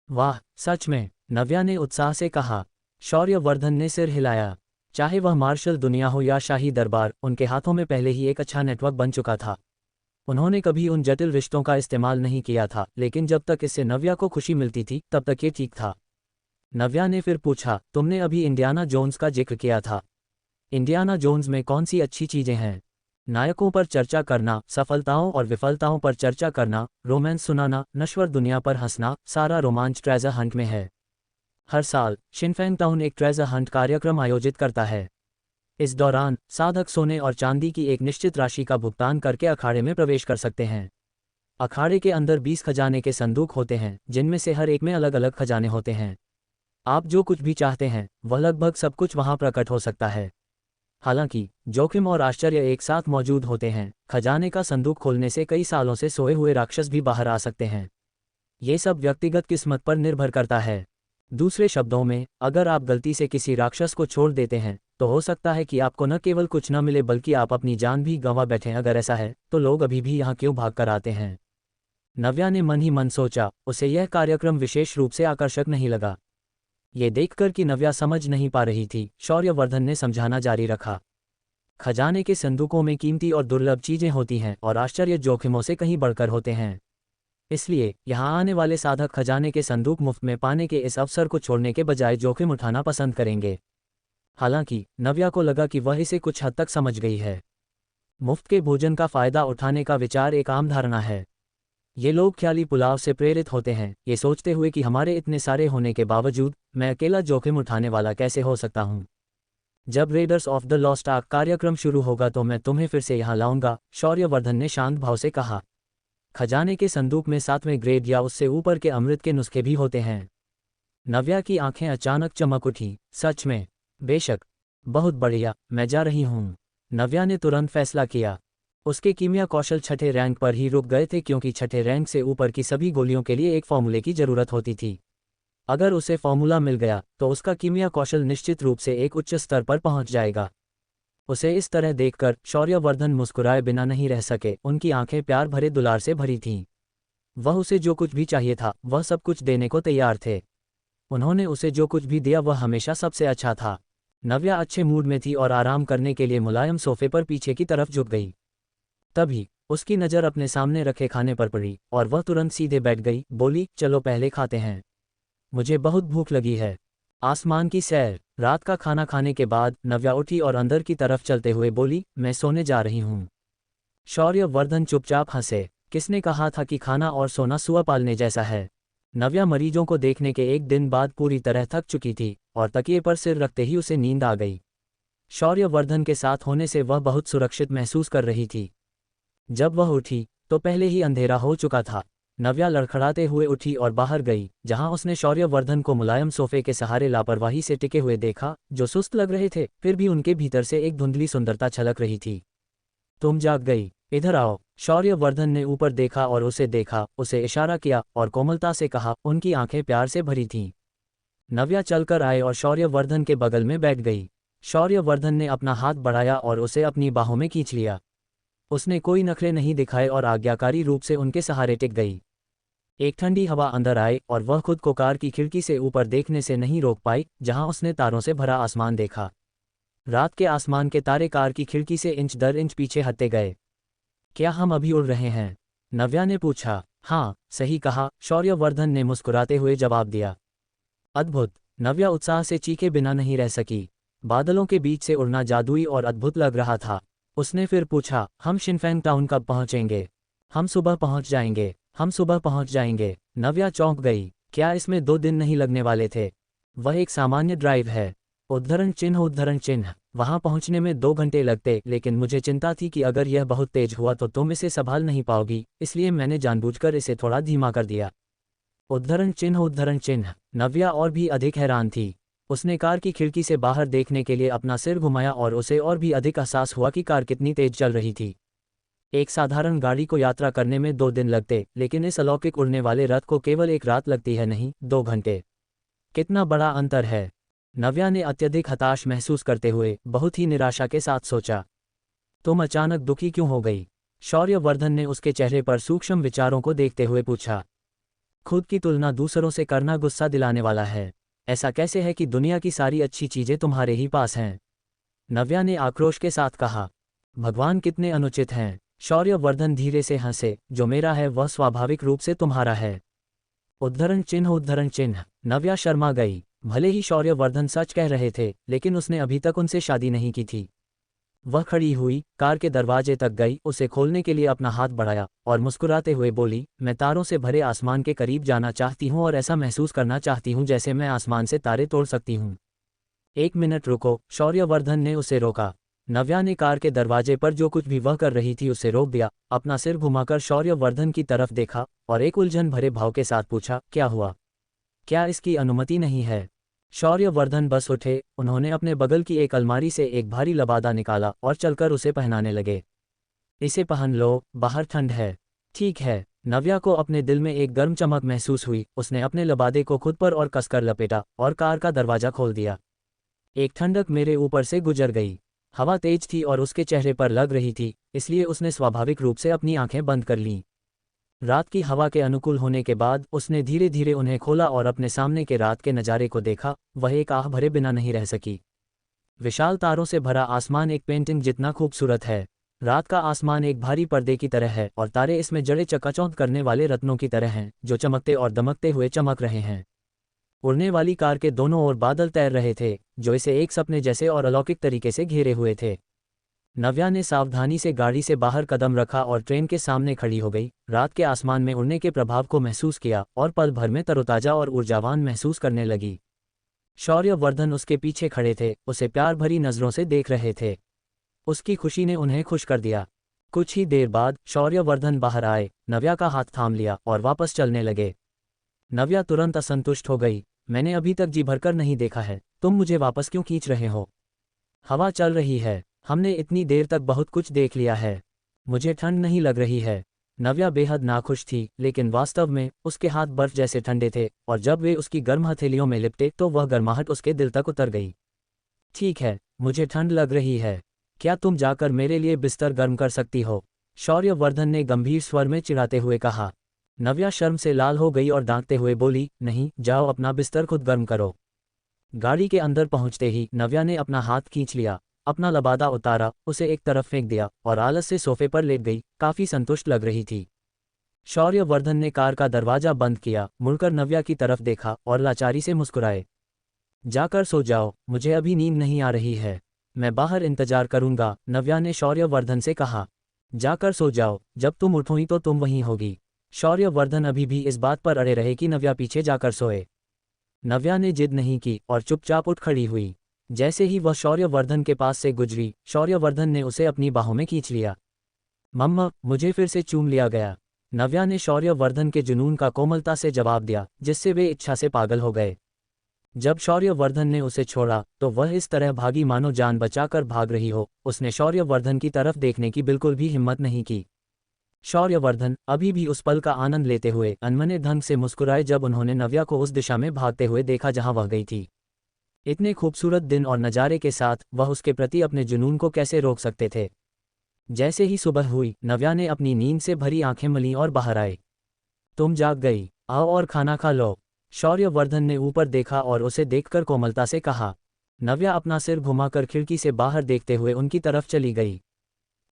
S1: वाह, सच में? नव्या ने उत्साह से कहा। शौर्यवर्धन ने सिर हिलाया। चाहे वह मार्शल दुनिया हो या शाही दरबार, उनके हाथों में पहले ही एक अच्छा नेटवर्क बन चुका था। उन्होंने कभी उन जटिल रिश्तों का इस्तेमाल नहीं किया था, लेकिन जब तक इससे नव्या को खुशी मिलती थी तब तक ये ठीक था। नव्या ने फिर पूछा, तुमने अभी इंडियाना जोन्स का जिक्र किया था। इंडियाना जोन्स में कौन सी अच्छी चीज़ें हैं? नायकों पर चर्चा करना, सफलताओं और विफलताओं पर चर्चा करना, रोमांस सुनाना, नश्वर दुनिया पर हंसना, सारा रोमांच ट्रेजर हंट में है। हर साल शिनफेंग टाउन एक ट्रेजर हंट कार्यक्रम आयोजित करता है। इस दौरान साधक सोने और चांदी की एक निश्चित राशि का भुगतान करके अखाड़े में प्रवेश कर सकते हैं। अखाड़े के अंदर 20 खजाने के संदूक होते हैं, जिनमें से हर एक में अलग अलग खजाने होते हैं। आप जो कुछ भी चाहते हैं वह लगभग सब कुछ वहां प्रकट हो सकता है। हालांकि जोखिम और आश्चर्य एक साथ मौजूद होते हैं। खजाने का संदूक खोलने से कई सालों से सोए हुए राक्षस भी बाहर आ सकते हैं। ये सब व्यक्तिगत किस्मत पर निर्भर करता है। दूसरे शब्दों में, अगर आप गलती से किसी राक्षस को छोड़ देते हैं तो हो सकता है कि आपको न केवल कुछ न मिले बल्कि आप अपनी जान भी गंवा बैठें। अगर ऐसा है तो लोग अभी भी यहाँ क्यों भाग कर आते हैं? नव्या ने मन ही मन सोचा। उसे यह कार्यक्रम विशेष रूप से आकर्षक नहीं लगा। ये देखकर कि नव्या समझ नहीं पा रही थी, शौर्यवर्धन ने समझाना जारी रखा। खजाने के संदूकों में कीमती और दुर्लभ चीजें होती हैं और आश्चर्य जोखिमों से कहीं बढ़कर होते हैं। इसलिए यहाँ आने वाले साधक खजाने के संदूक मुफ्त में पाने के इस अवसर को छोड़ने के बजाय जोखिम उठाना पसंद करेंगे। हालांकि नव्या को लगा कि वह इसे कुछ हद तक समझ गई है। मुफ्त के भोजन का फायदा उठाने का विचार एक आम धारणा है। ये लोग ख्याली पुलाव से प्रेरित होते हैं, ये सोचते हुए कि हमारे इतने सारे होने के बावजूद मैं अकेला जोखिम उठाने वाला कैसे हो सकता हूँ। जब readers of the lost arc कार्यक्रम शुरू होगा तो मैं तुम्हें फिर से यहाँ लाऊंगा, शौर्यवर्धन ने शांत भाव से कहा। खजाने के संदूक में 7वें ग्रेड या उससे ऊपर के अमृत के नुस्खे भी होते हैं। नव्या की आंखें अचानक चमक उठी। सच में? बेशक। बहुत बढ़िया, मैं जा रही हूँ। नव्या ने तुरंत फैसला किया। उसके कीमिया कौशल 6ठे रैंक पर ही रुक गए थे, क्योंकि 6ठे रैंक से ऊपर की सभी गोलियों के लिए एक फॉर्मूले की जरूरत होती थी। अगर उसे फॉर्मूला मिल गया तो उसका कीमिया कौशल निश्चित रूप से एक उच्च स्तर पर पहुंच जाएगा। उसे इस तरह देखकर शौर्यवर्धन मुस्कुराए बिना नहीं रह सके। उनकी आंखें प्यार भरे दुलार से भरी थीं। वह उसे जो कुछ भी चाहिए था वह सब कुछ देने को तैयार थे। उन्होंने उसे जो कुछ भी दिया वह हमेशा सबसे अच्छा था। नव्या अच्छे मूड में थी और आराम करने के लिए मुलायम सोफे पर पीछे की तरफ झुक गई। तभी उसकी नज़र अपने सामने रखे खाने पर पड़ी और वह तुरंत सीधे बैठ गई। बोली, चलो पहले खाते हैं, मुझे बहुत भूख लगी है। आसमान की सैर। रात का खाना खाने के बाद नव्या उठी और अंदर की तरफ चलते हुए बोली, मैं सोने जा रही हूँ। शौर्यवर्धन चुपचाप हंसे। किसने कहा था कि खाना और सोना सुअर पालने जैसा है? नव्या मरीजों को देखने के एक दिन बाद पूरी तरह थक चुकी थी और तकिए पर सिर रखते ही उसे नींद आ गई। शौर्यवर्धन के साथ होने से वह बहुत सुरक्षित महसूस कर रही थी। जब वह उठी तो पहले ही अंधेरा हो चुका था। नव्या लड़खड़ाते हुए उठी और बाहर गई, जहां उसने शौर्यवर्धन को मुलायम सोफे के सहारे लापरवाही से टिके हुए देखा, जो सुस्त लग रहे थे, फिर भी उनके भीतर से एक धुंधली सुंदरता छलक रही थी। तुम जाग गई, इधर आओ। शौर्यवर्धन ने ऊपर देखा और उसे देखा, उसे इशारा किया और कोमलता से कहा। उनकी आंखें प्यार से भरी थीं। नव्या चलकर आए और शौर्यवर्धन के बगल में बैठ गई। शौर्यवर्धन ने अपना हाथ बढ़ाया और उसे अपनी बाहों में खींच लिया। उसने कोई नखरे नहीं दिखाए और आज्ञाकारी रूप से उनके सहारे टिक गई। एक ठंडी हवा अंदर आई और वह खुद को कार की खिड़की से ऊपर देखने से नहीं रोक पाई, जहां उसने तारों से भरा आसमान देखा। रात के आसमान के तारे कार की खिड़की से इंच दर इंच पीछे हटते गए। क्या हम अभी उड़ रहे हैं? नव्या ने पूछा। हाँ, सही कहा, शौर्यवर्धन ने मुस्कुराते हुए जवाब दिया। अद्भुत! नव्या उत्साह से चीखे बिना नहीं रह सकी। बादलों के बीच से उड़ना जादुई और अद्भुत लग रहा था। उसने फिर पूछा, हम शिनफैंग टाउन कब पहुंचेंगे? हम सुबह पहुंच जाएंगे। हम सुबह पहुंच जाएंगे। नव्या चौंक गई। क्या इसमें 2 दिन नहीं लगने वाले थे? वह एक सामान्य ड्राइव है। उद्धरण चिन्ह। वहां पहुंचने में 2 घंटे लगते, लेकिन मुझे चिंता थी कि अगर यह बहुत तेज हुआ तो तुम इसे संभाल नहीं पाओगी, इसलिए मैंने जानबूझकर इसे थोड़ा धीमा कर दिया। उद्धरण चिन्ह। नव्या और भी अधिक हैरान थी। उसने कार की खिड़की से बाहर देखने के लिए अपना सिर घुमाया और उसे और भी अधिक एहसास हुआ कि कार कितनी तेज चल रही थी। एक साधारण गाड़ी को यात्रा करने में 2 दिन लगते, लेकिन इस अलौकिक उड़ने वाले रथ को केवल 1 रात लगती है, नहीं 2 घंटे। कितना बड़ा अंतर है! नव्या ने अत्यधिक हताश महसूस करते हुए बहुत ही निराशा के साथ सोचा। तुम अचानक दुखी क्यों हो गई? शौर्यवर्धन ने उसके चेहरे पर सूक्ष्म विचारों को देखते हुए पूछा। खुद की तुलना दूसरों से करना गुस्सा दिलाने वाला है। ऐसा कैसे है कि दुनिया की सारी अच्छी चीजें तुम्हारे ही पास हैं? नव्या ने आक्रोश के साथ कहा। भगवान कितने अनुचित हैं! शौर्यवर्धन धीरे से हंसे। जो मेरा है वह स्वाभाविक रूप से तुम्हारा है। उद्धरण चिन्ह। नव्या शर्मा गई। भले ही शौर्यवर्धन सच कह रहे थे, लेकिन उसने अभी तक उनसे शादी नहीं की थी। वह खड़ी हुई, कार के दरवाजे तक गई, उसे खोलने के लिए अपना हाथ बढ़ाया और मुस्कुराते हुए बोली, मैं तारों से भरे आसमान के करीब जाना चाहती हूँ और ऐसा महसूस करना चाहती हूँ जैसे मैं आसमान से तारे तोड़ सकती हूँ। 1 मिनट रुको, शौर्यवर्धन ने उसे रोका। नव्या ने कार के दरवाजे पर जो कुछ भी वह कर रही थी उसे रोक दिया, अपना सिर घुमाकर शौर्यवर्धन की तरफ देखा और एक उलझन भरे भाव के साथ पूछा, क्या हुआ? क्या इसकी अनुमति नहीं है? शौर्यवर्धन बस उठे। उन्होंने अपने बगल की एक अलमारी से एक भारी लबादा निकाला और चलकर उसे पहनाने लगे। इसे पहन लो, बाहर ठंड है। ठीक है। नव्या को अपने दिल में एक गर्म चमक महसूस हुई। उसने अपने लबादे को खुद पर और कसकर लपेटा और कार का दरवाजा खोल दिया। एक ठंडक मेरे ऊपर से गुजर गई। हवा तेज थी और उसके चेहरे पर लग रही थी, इसलिए उसने स्वाभाविक रूप से अपनी आंखें बंद कर लीं। रात की हवा के अनुकूल होने के बाद उसने धीरे धीरे उन्हें खोला और अपने सामने के रात के नज़ारे को देखा। वह एक आह भरे बिना नहीं रह सकी। विशाल तारों से भरा आसमान एक पेंटिंग जितना खूबसूरत है। रात का आसमान एक भारी पर्दे की तरह है और तारे इसमें जड़े चकाचौंध करने वाले रत्नों की तरह हैं, जो चमकते और दमकते हुए चमक रहे हैं। उड़ने वाली कार के दोनों ओर बादल तैर रहे थे, जो इसे एक सपने जैसे और अलौकिक तरीके से घेरे हुए थे। नव्या ने सावधानी से गाड़ी से बाहर कदम रखा और ट्रेन के सामने खड़ी हो गई। रात के आसमान में उड़ने के प्रभाव को महसूस किया और पल भर में तरोताजा और ऊर्जावान महसूस करने लगी। शौर्यवर्धन उसके पीछे खड़े थे, उसे प्यार भरी नज़रों से देख रहे थे। उसकी खुशी ने उन्हें खुश कर दिया। कुछ ही देर बाद शौर्यवर्धन बाहर आए, नव्या का हाथ थाम लिया और वापस चलने लगे। नव्या तुरंत असंतुष्ट हो गई। मैंने अभी तक जी भरकर नहीं देखा है, तुम मुझे वापस क्यों खींच रहे हो? हवा चल रही है। हमने इतनी देर तक बहुत कुछ देख लिया है। मुझे ठंड नहीं लग रही है। नव्या बेहद नाखुश थी, लेकिन वास्तव में उसके हाथ बर्फ जैसे ठंडे थे और जब वे उसकी गर्म हथेलियों में लिपटे तो वह गर्माहट उसके दिल तक उतर गई। ठीक है, मुझे ठंड लग रही है। क्या तुम जाकर मेरे लिए बिस्तर गर्म कर सकती हो? शौर्यवर्धन ने गंभीर स्वर में चिढ़ाते हुए कहा। नव्या शर्म से लाल हो गई और दांतते हुए बोली, नहीं, जाओ अपना बिस्तर खुद गर्म करो। गाड़ी के अंदर पहुंचते ही नव्या ने अपना हाथ खींच लिया, अपना लबादा उतारा, उसे एक तरफ फेंक दिया और आलस से सोफे पर लेट गई। काफी संतुष्ट लग रही थी। शौर्यवर्धन ने कार का दरवाजा बंद किया, मुड़कर नव्या की तरफ देखा और लाचारी से मुस्कुराए। जाकर सो जाओ, मुझे अभी नींद नहीं आ रही है। मैं बाहर इंतजार करूंगा, नव्या ने शौर्यवर्धन से कहा। जाकर सो जाओ, जब तुम उठोगी तो तुम वहीं होगी। शौर्यवर्धन अभी भी इस बात पर अड़े रहे कि नव्या पीछे जाकर सोए। नव्या ने जिद नहीं की और चुपचाप उठ खड़ी हुई। जैसे ही वह शौर्यवर्धन के पास से गुजरी, शौर्यवर्धन ने उसे अपनी बाहों में खींच लिया। मम्मा, मुझे फिर से चूम लिया गया। नव्या ने शौर्यवर्धन के जुनून का कोमलता से जवाब दिया, जिससे वे इच्छा से पागल हो गए। जब शौर्यवर्धन ने उसे छोड़ा तो वह इस तरह भागी मानो जान बचाकर भाग रही हो। उसने शौर्यवर्धन की तरफ देखने की बिल्कुल भी हिम्मत नहीं की। शौर्यवर्धन अभी भी उस पल का आनंद लेते हुए अनमने ढंग से मुस्कुराए जब उन्होंने नव्या को उस दिशा में भागते हुए देखा जहां वह गई थी। इतने खूबसूरत दिन और नज़ारे के साथ वह उसके प्रति अपने जुनून को कैसे रोक सकते थे। जैसे ही सुबह हुई, नव्या ने अपनी नींद से भरी आंखें मलीं और बाहर आए। तुम जाग गई, आओ और खाना खा लो। शौर्यवर्धन ने ऊपर देखा और उसे देखकर कोमलता से कहा। नव्या अपना सिर घुमाकर खिड़की से बाहर देखते हुए उनकी तरफ चली गई।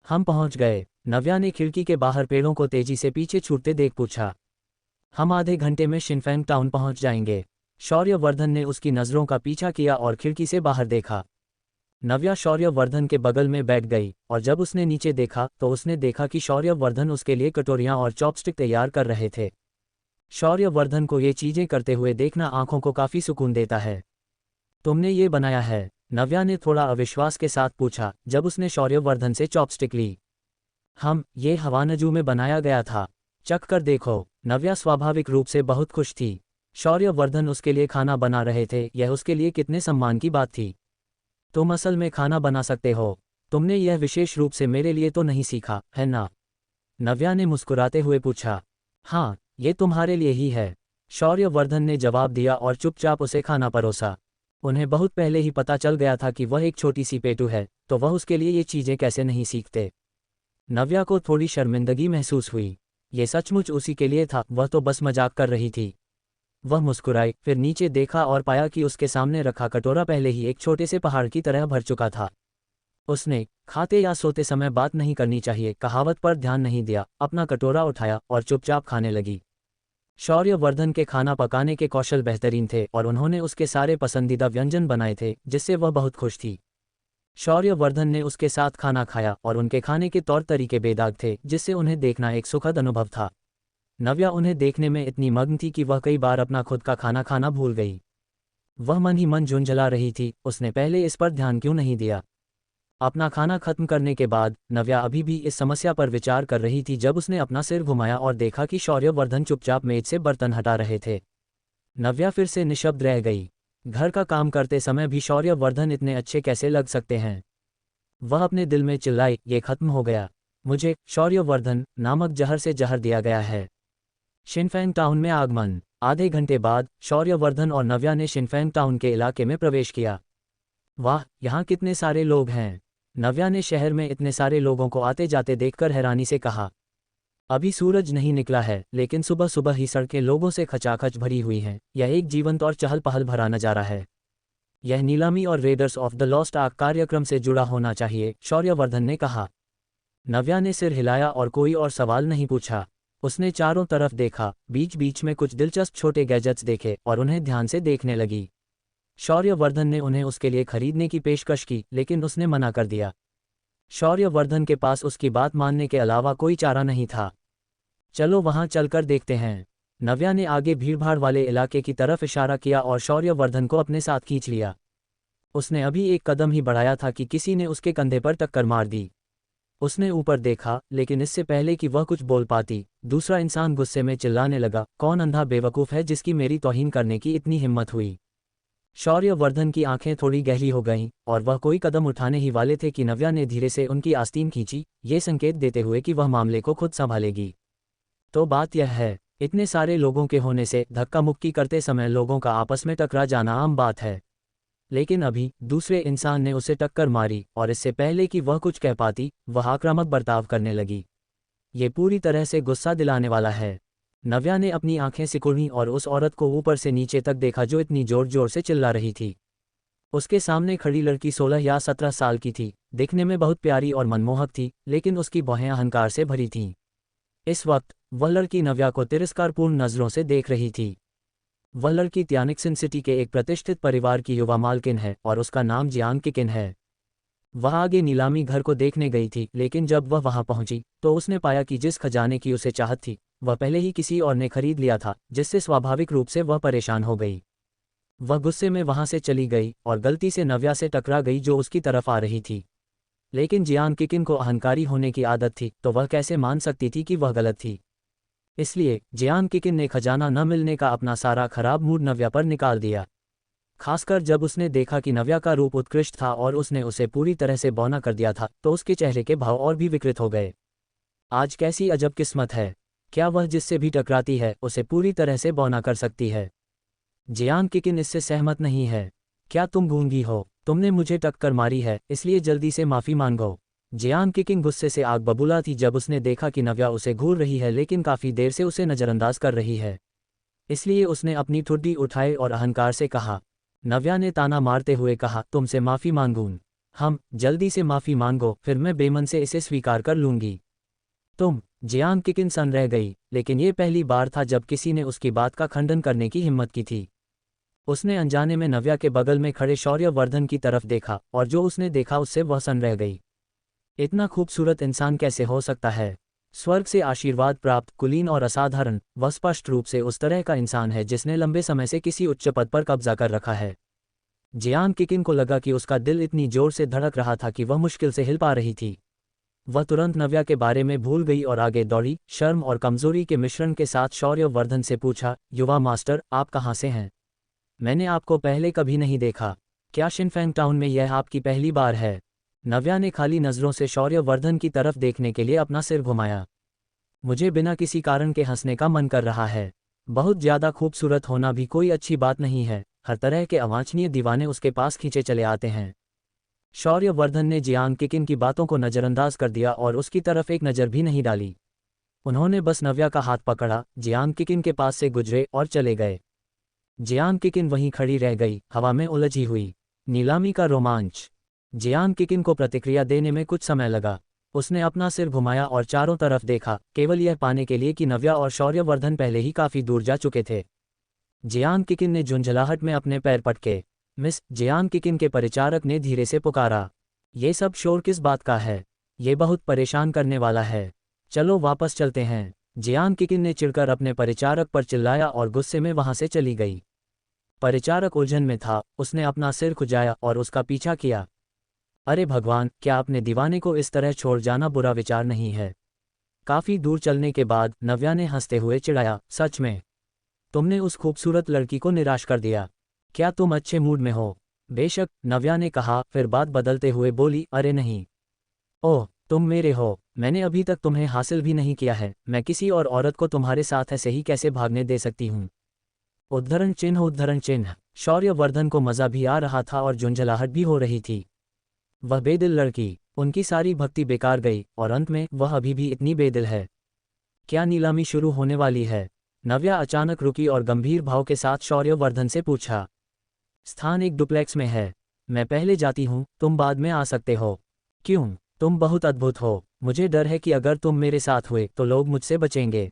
S1: हम पहुंच गए, नव्या ने खिड़की के बाहर पेड़ों को तेजी से पीछे छूटते देख पूछा। हम आधे घंटे में शिनफेंग टाउन पहुंच जाएंगे। शौर्यवर्धन ने उसकी नज़रों का पीछा किया और खिड़की से बाहर देखा। नव्या शौर्यवर्धन के बगल में बैठ गई और जब उसने नीचे देखा तो उसने देखा कि शौर्यवर्धन उसके लिए कटोरियां और चॉपस्टिक तैयार कर रहे थे। शौर्यवर्धन को ये चीजें करते हुए देखना आंखों को काफी सुकून देता है। तुमने ये बनाया है? नव्या ने थोड़ा अविश्वास के साथ पूछा जब उसने शौर्यवर्धन से चॉपस्टिक ली। ये हवानजू में बनाया गया था, चख कर देखो। नव्या स्वाभाविक रूप से बहुत खुश थी। शौर्यवर्धन उसके लिए खाना बना रहे थे, यह उसके लिए कितने सम्मान की बात थी। तुम असल में खाना बना सकते हो, तुमने यह विशेष रूप से मेरे लिए तो नहीं सीखा, है ना? नव्या ने मुस्कुराते हुए पूछा। हाँ, ये तुम्हारे लिए ही है, शौर्यवर्धन ने जवाब दिया और चुपचाप उसे खाना परोसा। उन्हें बहुत पहले ही पता चल गया था कि वह एक छोटी सी पेटू है, तो वह उसके लिए ये चीज़ें कैसे नहीं सीखते। नव्या को थोड़ी शर्मिंदगी महसूस हुई। ये सचमुच उसी के लिए था, वह तो बस मजाक कर रही थी। वह मुस्कुराई, फिर नीचे देखा और पाया कि उसके सामने रखा कटोरा पहले ही एक छोटे से पहाड़ की तरह भर चुका था। उसने खाते या सोते समय बात नहीं करनी चाहिए कहावत पर ध्यान नहीं दिया, अपना कटोरा उठाया और चुपचाप खाने लगी। शौर्यवर्धन के खाना पकाने के कौशल बेहतरीन थे और उन्होंने उसके सारे पसंदीदा व्यंजन बनाए थे, जिससे वह बहुत खुश थी। शौर्यवर्धन ने उसके साथ खाना खाया और उनके खाने के तौर तरीके बेदाग थे, जिससे उन्हें देखना एक सुखद अनुभव था। नव्या उन्हें देखने में इतनी मग्न थी कि वह कई बार अपना खुद का खाना खाना भूल गई। वह मन ही मन झुंझला रही थी, उसने पहले इस पर ध्यान क्यों नहीं दिया। अपना खाना खत्म करने के बाद नव्या अभी भी इस समस्या पर विचार कर रही थी जब उसने अपना सिर घुमाया और देखा कि शौर्यवर्धन चुपचाप मेज से बर्तन हटा रहे थे। नव्या फिर से निशब्द रह गई। घर का काम करते समय भी शौर्यवर्धन इतने अच्छे कैसे लग सकते हैं। वह अपने दिल में चिल्लाई, ये खत्म हो गया, मुझे शौर्यवर्धन नामक जहर से जहर दिया गया है। शिनफेंग टाउन में आगमन। आधे घंटे बाद शौर्यवर्धन और नव्या ने शिनफेंग टाउन के इलाके में प्रवेश किया। वाह, यहाँ कितने सारे लोग हैं। नव्या ने शहर में इतने सारे लोगों को आते जाते देखकर हैरानी से कहा। अभी सूरज नहीं निकला है, लेकिन सुबह सुबह ही सड़कें लोगों से खचाखच भरी हुई हैं। यह एक जीवंत और चहल पहल भरा नजारा है। यह नीलामी और readers of the lost arc कार्यक्रम से जुड़ा होना चाहिए, शौर्यवर्धन ने कहा। नव्या ने सिर हिलाया और कोई और सवाल नहीं पूछा। उसने चारों तरफ देखा, बीच बीच में कुछ दिलचस्प छोटे गैजेट्स देखे और उन्हें ध्यान से देखने लगी। शौर्यवर्धन ने उन्हें उसके लिए खरीदने की पेशकश की, लेकिन उसने मना कर दिया। शौर्यवर्धन के पास उसकी बात मानने के अलावा कोई चारा नहीं था। चलो वहां चलकर देखते हैं। नव्या ने आगे भीड़भाड़ वाले इलाके की तरफ इशारा किया और शौर्यवर्धन को अपने साथ खींच लिया। उसने अभी एक कदम ही बढ़ाया था कि किसी ने उसके कंधे पर टक्कर मार दी। उसने ऊपर देखा, लेकिन इससे पहले कि वह कुछ बोल पाती, दूसरा इंसान गुस्से में चिल्लाने लगा, कौन अंधा बेवकूफ़ है जिसकी मेरी तौहीन करने की इतनी हिम्मत हुई। शौर्यवर्धन की आंखें थोड़ी गहरी हो गईं और वह कोई कदम उठाने ही वाले थे कि नव्या ने धीरे से उनकी आस्तीन खींची, ये संकेत देते हुए कि वह मामले को खुद संभालेगी। तो बात यह है, इतने सारे लोगों के होने से धक्का मुक्की करते समय लोगों का आपस में टकरा जाना आम बात है। लेकिन अभी दूसरे इंसान ने उसे टक्कर मारी और इससे पहले कि वह कुछ कह पाती, वह आक्रामक बर्ताव करने लगी। ये पूरी तरह से गुस्सा दिलाने वाला है। नव्या ने अपनी आंखें सिकुड़ी और उस औरत को ऊपर से नीचे तक देखा जो इतनी जोर जोर से चिल्ला रही थी। उसके सामने खड़ी लड़की 16 या 17 साल की थी, दिखने में बहुत प्यारी और मनमोहक थी, लेकिन उसकी भौहें अहंकार से भरी थीं। इस वक्त वह लड़की नव्या को तिरस्कारपूर्ण नज़रों से देख रही थी। वह लड़की त्यानिक्सिन सिटी के एक प्रतिष्ठित परिवार की युवा मालकिन है और उसका नाम जियांग किकिन है। वह आगे नीलामी घर को देखने गई थी, लेकिन जब वह वहां पहुंची तो उसने पाया कि जिस खजाने की उसे चाहत थी वह पहले ही किसी और ने खरीद लिया था, जिससे स्वाभाविक रूप से वह परेशान हो गई। वह गुस्से में वहां से चली गई और गलती से नव्या से टकरा गई जो उसकी तरफ आ रही थी। लेकिन जियांग किकिन को अहंकारी होने की आदत थी, तो वह कैसे मान सकती थी कि वह गलत थी। इसलिए जियांग किकिन ने खजाना न मिलने का अपना सारा खराब मूड नव्या पर निकाल दिया। खासकर जब उसने देखा कि नव्या का रूप उत्कृष्ट था और उसने उसे पूरी तरह से बौना कर दिया था, तो उसके चेहरे के भाव और भी विकृत हो गए। आज कैसी अजब किस्मत है, क्या वह जिससे भी टकराती है उसे पूरी तरह से बौना कर सकती है। जियांग किकिन इससे सहमत नहीं है। क्या तुम गूंगी हो? तुमने मुझे टक्कर मारी है, इसलिए जल्दी से माफी मांगो। जियांग किकिन गुस्से से आग बबूला थी जब उसने देखा कि नव्या उसे घूर रही है, लेकिन काफी देर से उसे नजरअंदाज कर रही है। इसलिए उसने अपनी ठुड्डी उठाई और अहंकार से कहा। नव्या ने ताना मारते हुए कहा, तुमसे माफी मांगूं? हम जल्दी से माफी मांगो, फिर मैं बेमन से इसे स्वीकार कर लूंगी। तुम? जियांग किकिन सन रह गई, लेकिन ये पहली बार था जब किसी ने उसकी बात का खंडन करने की हिम्मत की थी। उसने अनजाने में नव्या के बगल में खड़े शौर्यवर्धन की तरफ देखा और जो उसने देखा उससे वह सन रह गई। इतना खूबसूरत इंसान कैसे हो सकता है? स्वर्ग से आशीर्वाद प्राप्त, कुलीन और असाधारण, वह स्पष्ट रूप से उस तरह का इंसान है जिसने लंबे समय से किसी उच्च पद पर कब्जा कर रखा है। जियांग किकिन को लगा कि उसका दिल इतनी जोर से धड़क रहा था कि वह मुश्किल से हिल पा रही थी। वह तुरंत नव्या के बारे में भूल गई और आगे दौड़ी, शर्म और कमजोरी के मिश्रण के साथ शौर्यवर्धन से पूछा, युवा मास्टर, आप कहाँ से हैं? मैंने आपको पहले कभी नहीं देखा। क्या शिनफेंग टाउन में यह आपकी पहली बार है? नव्या ने खाली नज़रों से शौर्यवर्धन की तरफ देखने के लिए अपना सिर घुमाया। मुझे बिना किसी कारण के हंसने का मन कर रहा है। बहुत ज़्यादा खूबसूरत होना भी कोई अच्छी बात नहीं है, हर तरह के अवांछनीय दीवाने उसके पास खींचे चले आते हैं। शौर्यवर्धन ने जियांग किकिन की बातों को नज़रअंदाज कर दिया और उसकी तरफ एक नज़र भी नहीं डाली। उन्होंने बस नव्या का हाथ पकड़ा, जियांग किकिन के पास से गुजरे और चले गए। जियांग किकिन वहीं खड़ी रह गई, हवा में उलझी हुई। नीलामी का रोमांच। जियांग किकिन को प्रतिक्रिया देने में कुछ समय लगा। उसने अपना सिर घुमाया और चारों तरफ देखा, केवल यह पाने के लिए कि नव्या और शौर्यवर्धन पहले ही काफी दूर जा चुके थे। जियांग किकिन ने झुंझलाहट में अपने पैर पटके। मिस, जियांग किकिन के परिचारक ने धीरे से पुकारा। ये सब शोर किस बात का है? ये बहुत परेशान करने वाला है। चलो वापस चलते हैं। जियांग किकिन ने चिढ़कर अपने परिचारक पर चिल्लाया और गुस्से में वहां से चली गई। परिचारक उलझन में था, उसने अपना सिर खुजाया और उसका पीछा किया। अरे भगवान, क्या अपने दीवाने को इस तरह छोड़ जाना बुरा विचार नहीं है? काफी दूर चलने के बाद नव्या ने हंसते हुए चिढ़ाया, सच में तुमने उस खूबसूरत लड़की को निराश कर दिया। क्या तुम अच्छे मूड में हो? बेशक, नव्या ने कहा, फिर बात बदलते हुए बोली, अरे नहीं। ओह, तुम मेरे हो। मैंने अभी तक तुम्हें हासिल भी नहीं किया है, मैं किसी और औरत को तुम्हारे साथ ऐसे ही कैसे भागने दे सकती हूँ? उद्धरण चिन्ह उद्धरण चिन्ह। शौर्यवर्धन को मजा भी आ रहा था और झुंझलाहट भी हो रही थी। वह बेदिल लड़की, उनकी सारी भक्ति बेकार गई और अंत में वह अभी भी इतनी बेदिल है। क्या नीलामी शुरू होने वाली है? नव्या अचानक रुकी और गंभीर भाव के साथ शौर्यवर्धन से पूछा। स्थान एक डुप्लेक्स में है, मैं पहले जाती हूँ, तुम बाद में आ सकते हो। क्यों? तुम बहुत अद्भुत हो। मुझे डर है कि अगर तुम मेरे साथ हुए तो लोग मुझसे बचेंगे।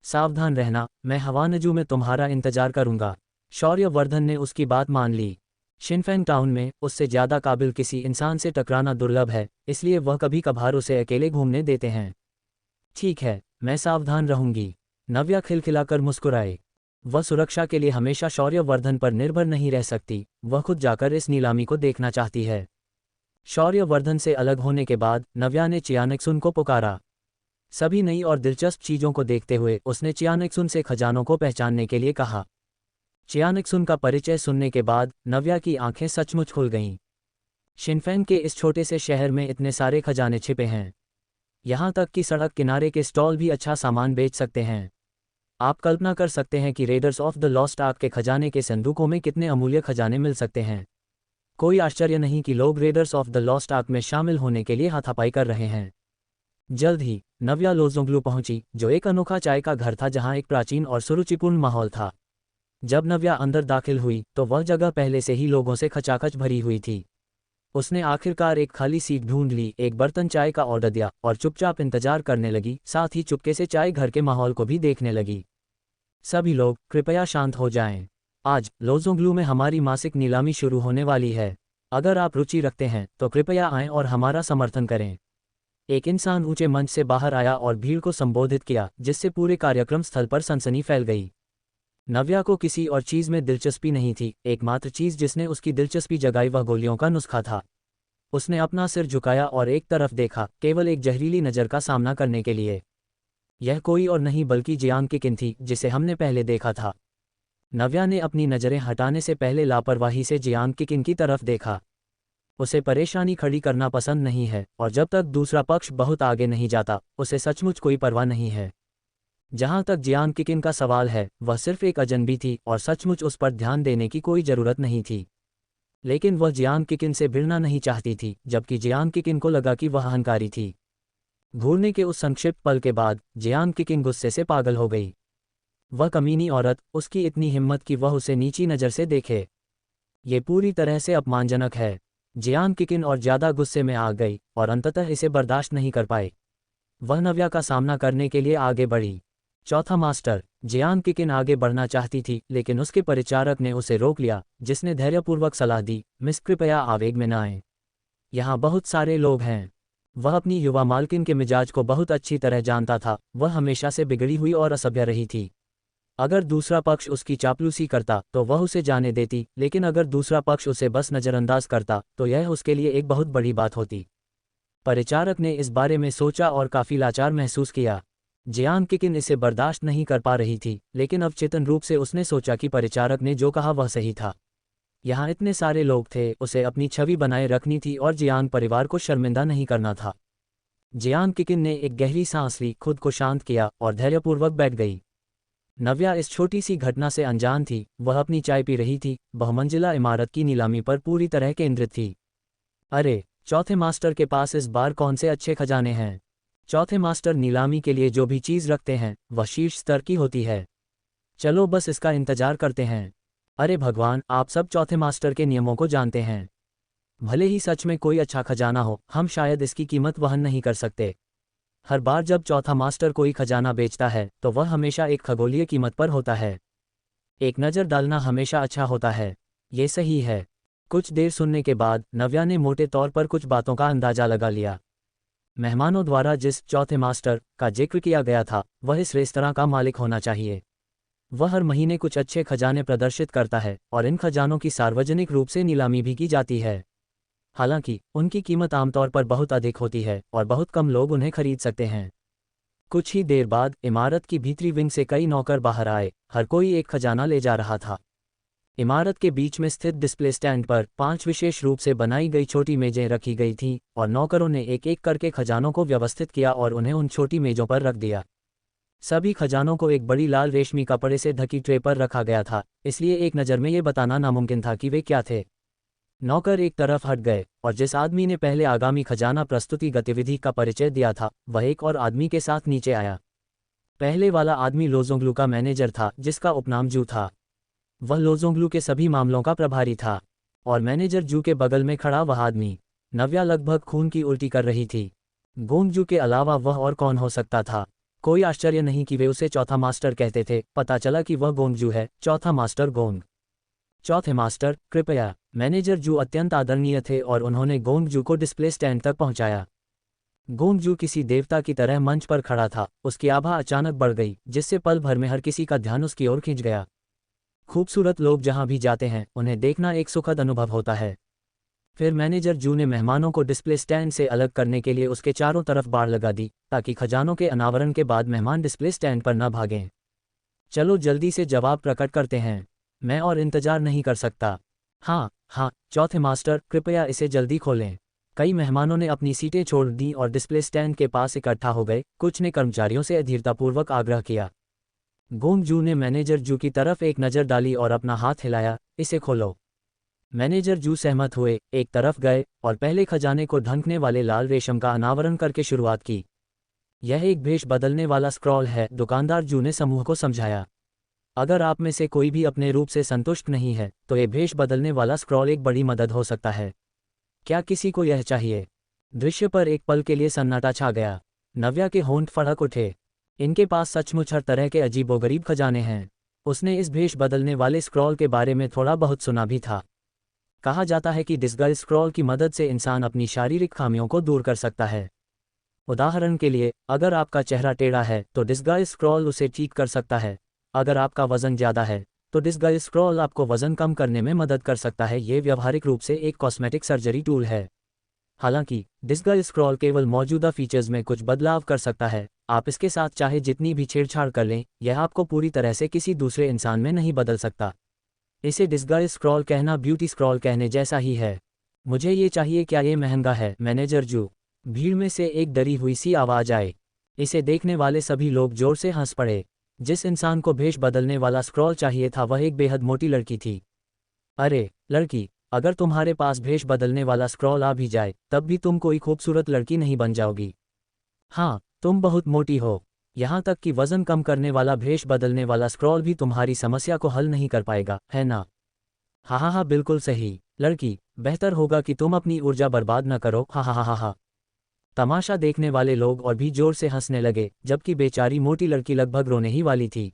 S1: सावधान रहना, मैं हवानजू में तुम्हारा इंतजार करूंगा। शौर्यवर्धन ने उसकी बात मान ली। शिनफेंग टाउन में उससे ज्यादा काबिल किसी इंसान से टकराना दुर्लभ है, इसलिए वह कभी कभार उसे अकेले घूमने देते हैं। ठीक है, मैं सावधान रहूंगी। नव्या खिलखिलाकर मुस्कुराए। वह सुरक्षा के लिए हमेशा शौर्यवर्धन पर निर्भर नहीं रह सकती, वह खुद जाकर इस नीलामी को देखना चाहती है। शौर्यवर्धन से अलग होने के बाद नव्या ने चियानेक्सुन को पुकारा। सभी नई और दिलचस्प चीजों को देखते हुए उसने चियानेक्सुन से खजानों को पहचानने के लिए कहा। चियानेक्सुन का परिचय सुनने के बाद नव्या की आंखें सचमुच खुल गईं। शिनफेंग के इस छोटे से शहर में इतने सारे खजाने छिपे हैं। यहाँ तक कि सड़क किनारे के स्टॉल भी अच्छा सामान बेच सकते हैं। आप कल्पना कर सकते हैं कि readers of the lost arc के खजाने के संदूकों में कितने अमूल्य खजाने मिल सकते हैं। कोई आश्चर्य नहीं कि लोग readers of the lost arc में शामिल होने के लिए हाथापाई कर रहे हैं। जल्द ही नव्या लोजोंग्लू पहुंची, जो एक अनोखा चाय का घर था जहां एक प्राचीन और सुरुचिपूर्ण माहौल था। जब नव्या अंदर दाखिल हुई तो वह जगह पहले से ही लोगों से खचाखच भरी हुई थी। उसने आखिरकार एक खाली सीट ढूंढ ली, एक बर्तन चाय का ऑर्डर दिया और चुपचाप इंतजार करने लगी, साथ ही चुपके से चाय घर के माहौल को भी देखने लगी। सभी लोग कृपया शांत हो जाएं। आज लोजोंग्लू में हमारी मासिक नीलामी शुरू होने वाली है। अगर आप रुचि रखते हैं तो कृपया आएं और हमारा समर्थन करें। एक इंसान ऊंचे मंच से बाहर आया और भीड़ को संबोधित किया, जिससे पूरे कार्यक्रम स्थल पर सनसनी फैल गई। नव्या को किसी और चीज में दिलचस्पी नहीं थी। एकमात्र चीज जिसने उसकी दिलचस्पी जगाई वह गोलियों का नुस्खा था। उसने अपना सिर झुकाया और एक तरफ देखा, केवल एक जहरीली नज़र का सामना करने के लिए। यह कोई और नहीं बल्कि जियांग किकिन थी, जिसे हमने पहले देखा था। नव्या ने अपनी नज़रें हटाने से पहले लापरवाही से जियांग किकिन की तरफ देखा। उसे परेशानी खड़ी करना पसंद नहीं है, और जब तक दूसरा पक्ष बहुत आगे नहीं जाता उसे सचमुच कोई परवाह नहीं है। जहां तक जियांग किकिन का सवाल है, वह सिर्फ एक अजनबी थी और सचमुच उस पर ध्यान देने की कोई ज़रूरत नहीं थी। लेकिन वह जियांग किकिन से भिड़ना नहीं चाहती थी, जबकि जियांग किकिन को लगा कि वह अहंकारी थी। घूरने के उस संक्षिप्त पल के बाद जियांग किकिन गुस्से से पागल हो गई। वह कमीनी औरत, उसकी इतनी हिम्मत कि वह उसे नीची नज़र से देखे। ये पूरी तरह से अपमानजनक है। जियांग किकिन और ज़्यादा गुस्से में आ गई और अंततः इसे बर्दाश्त नहीं कर पाई। वह नव्या का सामना करने के लिए आगे बढ़ी। चौथा मास्टर। जियांग किकिन आगे बढ़ना चाहती थी, लेकिन उसके परिचारक ने उसे रोक लिया, जिसने धैर्यपूर्वक सलाह दी, मिस कृपया आवेग में न आएं। यहाँ बहुत सारे लोग हैं। वह अपनी युवा मालकिन के मिजाज को बहुत अच्छी तरह जानता था। वह हमेशा से बिगड़ी हुई और असभ्य रही थी। अगर दूसरा पक्ष उसकी चापलूसी करता तो वह उसे जाने देती, लेकिन अगर दूसरा पक्ष उसे बस नज़रअंदाज करता तो यह उसके लिए एक बहुत बड़ी बात होती। परिचारक ने इस बारे में सोचा और काफ़ी लाचार महसूस किया। जियांग किकिन इसे बर्दाश्त नहीं कर पा रही थी, लेकिन अवचेतन रूप से उसने सोचा कि परिचारक ने जो कहा वह सही था। यहाँ इतने सारे लोग थे, उसे अपनी छवि बनाए रखनी थी और जियांग परिवार को शर्मिंदा नहीं करना था। जियांग किकिन ने एक गहरी सांस ली, खुद को शांत किया और धैर्यपूर्वक बैठ गई। नव्या इस छोटी सी घटना से अनजान थी। वह अपनी चाय पी रही थी, बहुमंजिला इमारत की नीलामी पर पूरी तरह केंद्रित थी। अरे, चौथे मास्टर के पास इस बार कौन से अच्छे खजाने हैं। चौथे मास्टर नीलामी के लिए जो भी चीज़ रखते हैं वह शीर्ष स्तर की होती है। चलो बस इसका इंतजार करते हैं। अरे भगवान, आप सब चौथे मास्टर के नियमों को जानते हैं। भले ही सच में कोई अच्छा खजाना हो, हम शायद इसकी कीमत वहन नहीं कर सकते। हर बार जब चौथा मास्टर कोई खजाना बेचता है तो वह हमेशा एक खगोलीय कीमत पर होता है। एक नज़र डालना हमेशा अच्छा होता है। ये सही है। कुछ देर सुनने के बाद नव्या ने मोटे तौर पर कुछ बातों का अंदाजा लगा लिया। मेहमानों द्वारा जिस चौथे मास्टर का जिक्र किया गया था वह इस रेस्तरां का मालिक होना चाहिए। वह हर महीने कुछ अच्छे खजाने प्रदर्शित करता है और इन खजानों की सार्वजनिक रूप से नीलामी भी की जाती है। हालांकि उनकी कीमत आमतौर पर बहुत अधिक होती है और बहुत कम लोग उन्हें खरीद सकते हैं। कुछ ही देर बाद इमारत की भीतरी विंग से कई नौकर बाहर आए। हर कोई एक खजाना ले जा रहा था। इमारत के बीच में स्थित डिस्प्ले स्टैंड पर 5 विशेष रूप से बनाई गई छोटी मेजें रखी गई थीं और नौकरों ने एक एक करके खजानों को व्यवस्थित किया और उन्हें उन छोटी मेजों पर रख दिया। सभी खजानों को एक बड़ी लाल रेशमी कपड़े से ढकी ट्रे पर रखा गया था, इसलिए एक नज़र में ये बताना नामुमकिन था कि वे क्या थे। नौकर एक तरफ हट गए और जिस आदमी ने पहले आगामी खजाना प्रस्तुति गतिविधि का परिचय दिया था वह एक और आदमी के साथ नीचे आया। पहले वाला आदमी लोजोंग्लू का मैनेजर था, जिसका उपनाम जू था। वह लोजोंग्लू के सभी मामलों का प्रभारी था। और मैनेजर जू के बगल में खड़ा वह आदमी। नव्या लगभग खून की उल्टी कर रही थी। गोंग जू के अलावा वह और कौन हो सकता था। कोई आश्चर्य नहीं कि वे उसे चौथा मास्टर कहते थे। पता चला कि वह गोंग जू है, चौथा मास्टर गोंग। चौथे मास्टर, कृपया। मैनेजर जू अत्यंत आदरणीय थे और उन्होंने गोंग जू को डिस्प्ले स्टैंड तक पहुंचाया। गोंग जू किसी देवता की तरह मंच पर खड़ा था। उसकी आभा अचानक बढ़ गई, जिससे पल भर में हर किसी का ध्यान उसकी ओर खींच गया। खूबसूरत लोग जहां भी जाते हैं उन्हें देखना एक सुखद अनुभव होता है। फिर मैनेजर जू ने मेहमानों को डिस्प्ले स्टैंड से अलग करने के लिए उसके चारों तरफ बाड़ लगा दी, ताकि खजानों के अनावरण के बाद मेहमान डिस्प्ले स्टैंड पर न भागें। चलो जल्दी से जवाब प्रकट करते हैं। मैं और इंतजार नहीं कर सकता। हाँ हाँ, चौथे मास्टर, कृपया इसे जल्दी खोलें। कई मेहमानों ने अपनी सीटें छोड़ दी और डिस्प्ले स्टैंड के पास इकट्ठा हो गए। कुछ ने कर्मचारियों से अधीरतापूर्वक आग्रह किया। गोंग जू ने मैनेजर जू की तरफ एक नज़र डाली और अपना हाथ हिलाया, इसे खोलो। मैनेजर जू सहमत हुए, एक तरफ गए और पहले खजाने को ढंकने वाले लाल रेशम का अनावरण करके शुरुआत की। यह एक भेष बदलने वाला स्क्रॉल है, दुकानदार जू ने समूह को समझाया। अगर आप में से कोई भी अपने रूप से संतुष्ट नहीं है तो ये भेष बदलने वाला स्क्रॉल एक बड़ी मदद हो सकता है। क्या किसी को यह चाहिए? दृश्य पर एक पल के लिए सन्नाटा छा गया। नव्या के होंठ फड़क उठे। इनके पास सचमुच हर तरह के अजीबोगरीब खजाने हैं। उसने इस भेष बदलने वाले स्क्रॉल के बारे में थोड़ा बहुत सुना भी था। कहा जाता है कि डिस्गाइज स्क्रॉल की मदद से इंसान अपनी शारीरिक खामियों को दूर कर सकता है। उदाहरण के लिए, अगर आपका चेहरा टेढ़ा है तो डिस्गाइज स्क्रॉल उसे ठीक कर सकता है। अगर आपका वजन ज़्यादा है तो डिस्गाइज स्क्रॉल आपको वजन कम करने में मदद कर सकता है। ये व्यावहारिक रूप से एक कॉस्मेटिक सर्जरी टूल है। हालांकि डिस्गाइज स्क्रॉल केवल मौजूदा फीचर्स में कुछ बदलाव कर सकता है। आप इसके साथ चाहे जितनी भी छेड़छाड़ कर लें, यह आपको पूरी तरह से किसी दूसरे इंसान में नहीं बदल सकता। इसे डिस्गाइज स्क्रॉल कहना ब्यूटी स्क्रॉल कहने जैसा ही है। मुझे ये चाहिए, क्या ये महंगा है? मैनेजर जू। भीड़ में से एक डरी हुई सी आवाज आए। इसे देखने वाले सभी लोग जोर से हंस पड़े। जिस इंसान को भेष बदलने वाला स्क्रॉल चाहिए था वह एक बेहद मोटी लड़की थी। अरे लड़की, अगर तुम्हारे पास भेष बदलने वाला स्क्रॉल आ भी जाए तब भी तुम कोई खूबसूरत लड़की नहीं बन जाओगी। हाँ, तुम बहुत मोटी हो। यहाँ तक कि वजन कम करने वाला भेष बदलने वाला स्क्रॉल भी तुम्हारी समस्या को हल नहीं कर पाएगा, है ना? हाँ हाँ हाँ, बिल्कुल सही लड़की, बेहतर होगा कि तुम अपनी ऊर्जा बर्बाद न करो। हाँ हाँ हाँ हाँ हाँ। तमाशा देखने वाले लोग और भी जोर से हंसने लगे, जबकि बेचारी मोटी लड़की लगभग रोने ही वाली थी।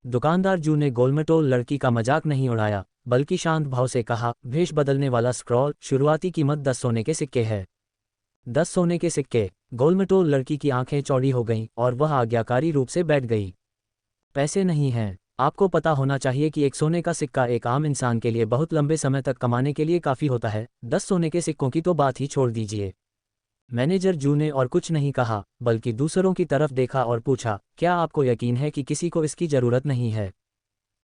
S1: दुकानदार जू ने गोलमटोल लड़की का मजाक नहीं उड़ाया, बल्कि शांत भाव से कहा, भेष बदलने वाला स्क्रॉल शुरुआती कीमत 10 सोने के सिक्के है। 10 सोने के सिक्के? गोलमटोल लड़की की आंखें चौड़ी हो गईं और वह आज्ञाकारी रूप से बैठ गई। पैसे नहीं हैं। आपको पता होना चाहिए कि एक सोने का सिक्का एक आम इंसान के लिए बहुत लंबे समय तक कमाने के लिए काफ़ी होता है। 10 सोने के सिक्कों की तो बात ही छोड़ दीजिए। मैनेजर जू ने और कुछ नहीं कहा, बल्कि दूसरों की तरफ देखा और पूछा, क्या आपको यकीन है कि किसी को इसकी ज़रूरत नहीं है?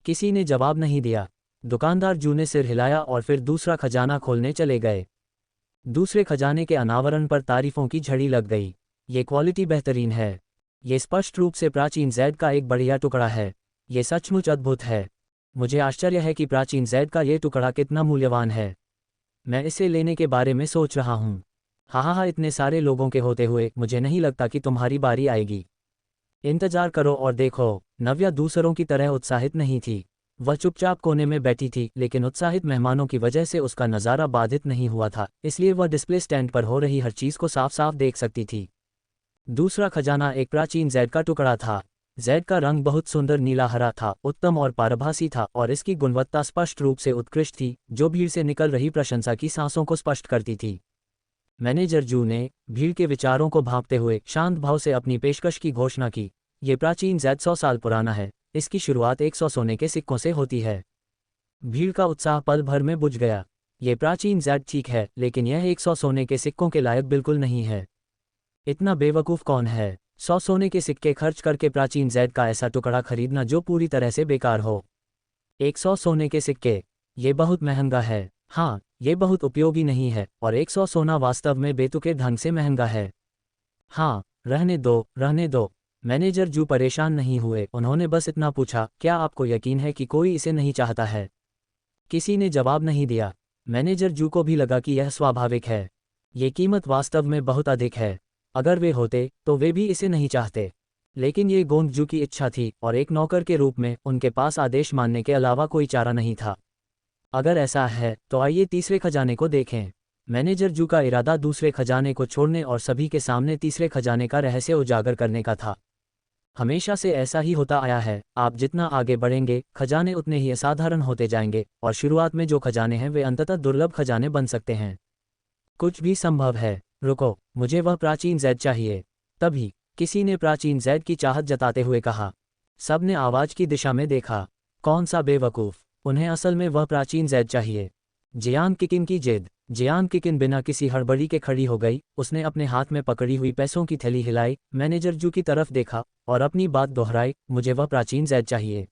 S1: किसी ने जवाब नहीं दिया। दुकानदार जू ने सिर हिलाया और फिर दूसरा खजाना खोलने चले गए। दूसरे खजाने के अनावरण पर तारीफों की झड़ी लग गई। ये क्वालिटी बेहतरीन है। ये स्पष्ट रूप से प्राचीन जैद का एक बढ़िया टुकड़ा है। ये सचमुच अद्भुत है। मुझे आश्चर्य है कि प्राचीन जैद का ये टुकड़ा कितना मूल्यवान है। मैं इसे लेने के बारे में सोच रहा हूँ। हाँ हाँ हाँ, इतने सारे लोगों के होते हुए मुझे नहीं लगता कि तुम्हारी बारी आएगी। इंतजार करो और देखो। नव्या दूसरों की तरह उत्साहित नहीं थी। वह चुपचाप कोने में बैठी थी, लेकिन उत्साहित मेहमानों की वजह से उसका नज़ारा बाधित नहीं हुआ था, इसलिए वह डिस्प्ले स्टैंड पर हो रही हर चीज़ को साफ साफ देख सकती थी। दूसरा खजाना एक प्राचीन जैद का टुकड़ा था। जैद का रंग बहुत सुंदर नीला हरा था, उत्तम और पारभासी था, और इसकी गुणवत्ता स्पष्ट रूप से उत्कृष्ट थी, जो भीड़ से निकल रही प्रशंसा की सांसों को स्पष्ट करती थी। मैनेजर जू ने भीड़ के विचारों को भांपते हुए शांत भाव से अपनी पेशकश की घोषणा की। ये प्राचीन जैद 100 साल पुराना है। इसकी शुरुआत 100 सोने के सिक्कों से होती है। भीड़ का उत्साह पल भर में बुझ गया। ये प्राचीन जैद ठीक है, लेकिन यह 100 सोने के सिक्कों के लायक बिल्कुल नहीं है। इतना बेवकूफ़ कौन है 100 सोने के सिक्के खर्च करके प्राचीन जैद का ऐसा टुकड़ा खरीदना जो पूरी तरह से बेकार हो? 100 सोने के सिक्के? ये बहुत महंगा है। हाँ, ये बहुत उपयोगी नहीं है, और 100 सोना वास्तव में बेतुके ढंग से महंगा है। हाँ, रहने दो, रहने दो। मैनेजर जू परेशान नहीं हुए, उन्होंने बस इतना पूछा, क्या आपको यकीन है कि कोई इसे नहीं चाहता है? किसी ने जवाब नहीं दिया। मैनेजर जू को भी लगा कि यह स्वाभाविक है। ये कीमत वास्तव में बहुत अधिक है। अगर वे होते तो वे भी इसे नहीं चाहते। लेकिन ये गोंग जू की इच्छा थी, और एक नौकर के रूप में उनके पास आदेश मानने के अलावा कोई चारा नहीं था। अगर ऐसा है तो आइए तीसरे खजाने को देखें। मैनेजर जू का इरादा दूसरे खजाने को छोड़ने और सभी के सामने तीसरे खजाने का रहस्य उजागर करने का था। हमेशा से ऐसा ही होता आया है, आप जितना आगे बढ़ेंगे खजाने उतने ही असाधारण होते जाएंगे, और शुरुआत में जो खजाने हैं वे अंततः दुर्लभ खजाने बन सकते हैं। कुछ भी संभव है। रुको, मुझे वह प्राचीन जैद चाहिए। तभी किसी ने प्राचीन जैद की चाहत जताते हुए कहा। सब ने आवाज़ की दिशा में देखा। कौन सा बेवकूफ़, उन्हें असल में वह प्राचीन जैद चाहिए। जियान किकिन की जिद। जियान किकिन बिना किसी हड़बड़ी के खड़ी हो गई। उसने अपने हाथ में पकड़ी हुई पैसों की थैली हिलाई, मैनेजर जू की तरफ देखा और अपनी बात दोहराई, मुझे वह प्राचीन जैद चाहिए।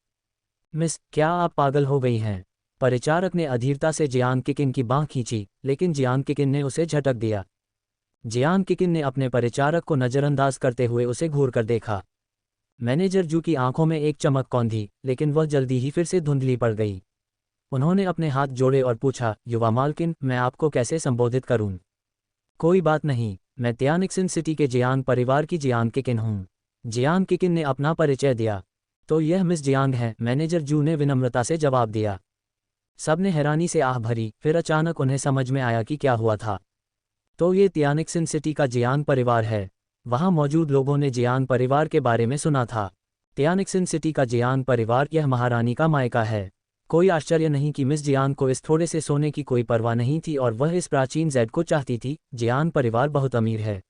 S1: मिस, क्या आप पागल हो गई हैं? परिचारक ने अधीरता से जियान किकिन की बाँह खींची, लेकिन जियान किकिन ने उसे झटक दिया। जियान किकिन ने अपने परिचारक को नज़रअंदाज करते हुए उसे घूर कर देखा। मैनेजर जू की आंखों में एक चमक कौंधी, लेकिन वह जल्दी ही फिर से धुंधली पड़ गई। उन्होंने अपने हाथ जोड़े और पूछा, युवा मालकिन, मैं आपको कैसे संबोधित करूं? कोई बात नहीं, मैं तियानिक्सिन सिटी के जियांग परिवार की जियांग किकिन हूं। जियांग किकिन ने अपना परिचय दिया। तो यह मिस जियांग है, मैनेजर जू ने विनम्रता से जवाब दिया। सबने हैरानी से आह भरी, फिर अचानक उन्हें समझ में आया कि क्या हुआ था। तो ये तियानिक्सिन सिटी का जियांग परिवार है। वहां मौजूद लोगों ने जियांग परिवार के बारे में सुना था। टियानिक्सन सिटी का जियांग परिवार यह महारानी का मायका है। कोई आश्चर्य नहीं कि मिस जियांग को इस थोड़े से सोने की कोई परवाह नहीं थी और वह इस प्राचीन जेड को चाहती थी। जियांग परिवार बहुत अमीर है,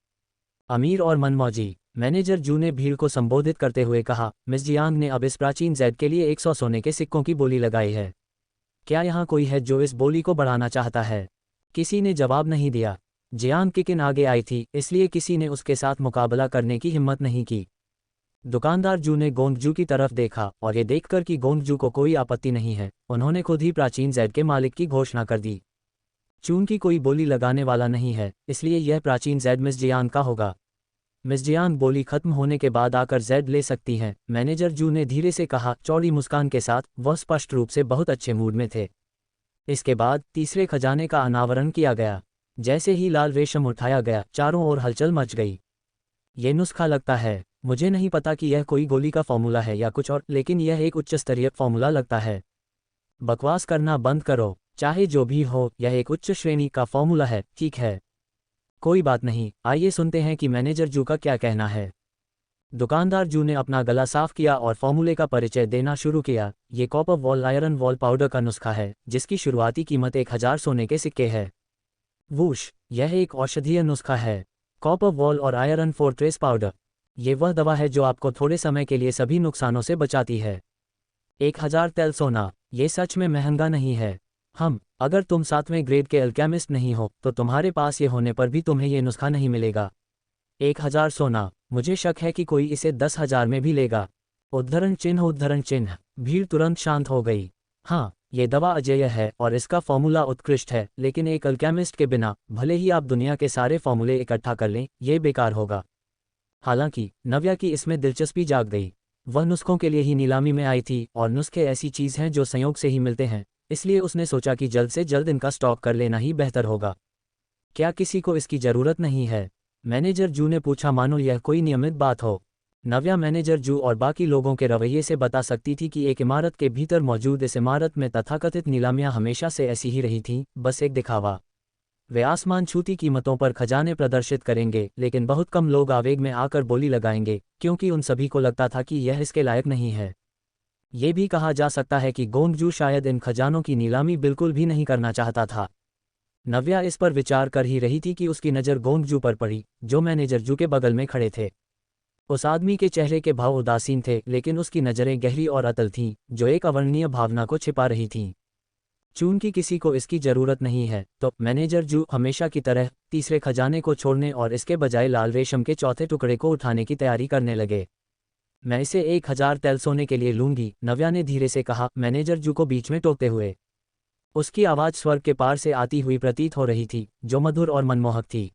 S1: अमीर और मनमौजी। मैनेजर जू ने भीड़ को संबोधित करते हुए कहा, मिस जियांग ने अब इस प्राचीन जेड के लिए 100 सोने के सिक्कों की बोली लगाई है। क्या यहाँ कोई है जो इस बोली को बढ़ाना चाहता है? किसी ने जवाब नहीं दिया। जियांग किकिन आगे आई थी, इसलिए किसी ने उसके साथ मुकाबला करने की हिम्मत नहीं की। दुकानदार जू ने गोंगजू की तरफ देखा और ये देखकर कि गोंगजू को कोई आपत्ति नहीं है, उन्होंने खुद ही प्राचीन जेड के मालिक की घोषणा कर दी। चूंकि कोई बोली लगाने वाला नहीं है, इसलिए यह प्राचीन जेड मिस जियांग का होगा। मिस जियांग बोली खत्म होने के बाद आकर जेड ले सकती हैं, मैनेजर जू ने धीरे से कहा, चौड़ी मुस्कान के साथ। वह स्पष्ट रूप से बहुत अच्छे मूड में थे। इसके बाद तीसरे खजाने का अनावरण किया गया। जैसे ही लाल रेशम उठाया गया, चारों ओर हलचल मच गई। ये नुस्खा लगता है। मुझे नहीं पता कि यह कोई गोली का फॉर्मूला है या कुछ और, लेकिन यह एक उच्च स्तरीय फॉर्मूला लगता है। बकवास करना बंद करो। चाहे जो भी हो, यह एक उच्च श्रेणी का फॉर्मूला है। ठीक है, कोई बात नहीं, आइए सुनते हैं कि मैनेजर जू का क्या कहना है। दुकानदार जू ने अपना गला साफ किया और फॉर्मूले का परिचय देना शुरू किया। ये copper wall iron wall powder का नुस्खा है, जिसकी शुरुआती कीमत 1000 सोने के सिक्के है। वूश, यह एक औषधीय नुस्खा है। कॉपर वॉल और आयरन फोर्ट्रेस पाउडर, ये वह दवा है जो आपको थोड़े समय के लिए सभी नुकसानों से बचाती है। 1000 तेल सोना, ये सच में महंगा नहीं है। अगर तुम 7वें ग्रेड के अल्केमिस्ट नहीं हो, तो तुम्हारे पास ये होने पर भी तुम्हें ये नुस्खा नहीं मिलेगा। 1000 सोना, मुझे शक है कि कोई इसे 10,000 में भी लेगा। उद्धरण चिन्ह। भीड़ तुरंत शांत हो गई। हाँ, ये दवा अजेय है और इसका फॉर्मूला उत्कृष्ट है, लेकिन एक अल्केमिस्ट के बिना भले ही आप दुनिया के सारे फॉर्मूले इकट्ठा कर लें, ये बेकार होगा। हालांकि नव्या की इसमें दिलचस्पी जाग गई। वह नुस्खों के लिए ही नीलामी में आई थी और नुस्खे ऐसी चीज़ हैं जो संयोग से ही मिलते हैं, इसलिए उसने सोचा कि जल्द से जल्द इनका स्टॉक कर लेना ही बेहतर होगा। क्या किसी को इसकी ज़रूरत नहीं है? मैनेजर जू ने पूछा, मानो यह कोई नियमित बात हो। नव्या मैनेजर जू और बाकी लोगों के रवैये से बता सकती थी कि एक इमारत के भीतर मौजूद इस इमारत में तथाकथित नीलामियां हमेशा से ऐसी ही रही थीं, बस एक दिखावा। वे आसमान छूती कीमतों पर खजाने प्रदर्शित करेंगे, लेकिन बहुत कम लोग आवेग में आकर बोली लगाएंगे, क्योंकि उन सभी को लगता था कि यह इसके लायक नहीं है। ये भी कहा जा सकता है कि गोंगजू शायद इन खजानों की नीलामी बिल्कुल भी नहीं करना चाहता था। नव्या इस पर विचार कर ही रही थी कि उसकी नज़र गोंगजू पर पड़ी, जो मैनेजर जू के बगल में खड़े थे। उस आदमी के चेहरे के भाव उदासीन थे, लेकिन उसकी नज़रें गहरी और अतल थीं, जो एक अवर्णनीय भावना को छिपा रही थीं। चूंकि किसी को इसकी ज़रूरत नहीं है, तो मैनेजर जू हमेशा की तरह तीसरे खजाने को छोड़ने और इसके बजाय लाल रेशम के चौथे टुकड़े को उठाने की तैयारी करने लगे। मैं इसे 1000 तेल सोने के लिए लूंगी, नव्या ने धीरे से कहा, मैनेजर जू को बीच में टोकते हुए। उसकी आवाज़ स्वर्ग के पार से आती हुई प्रतीत हो रही थी, जो मधुर और मनमोहक थी।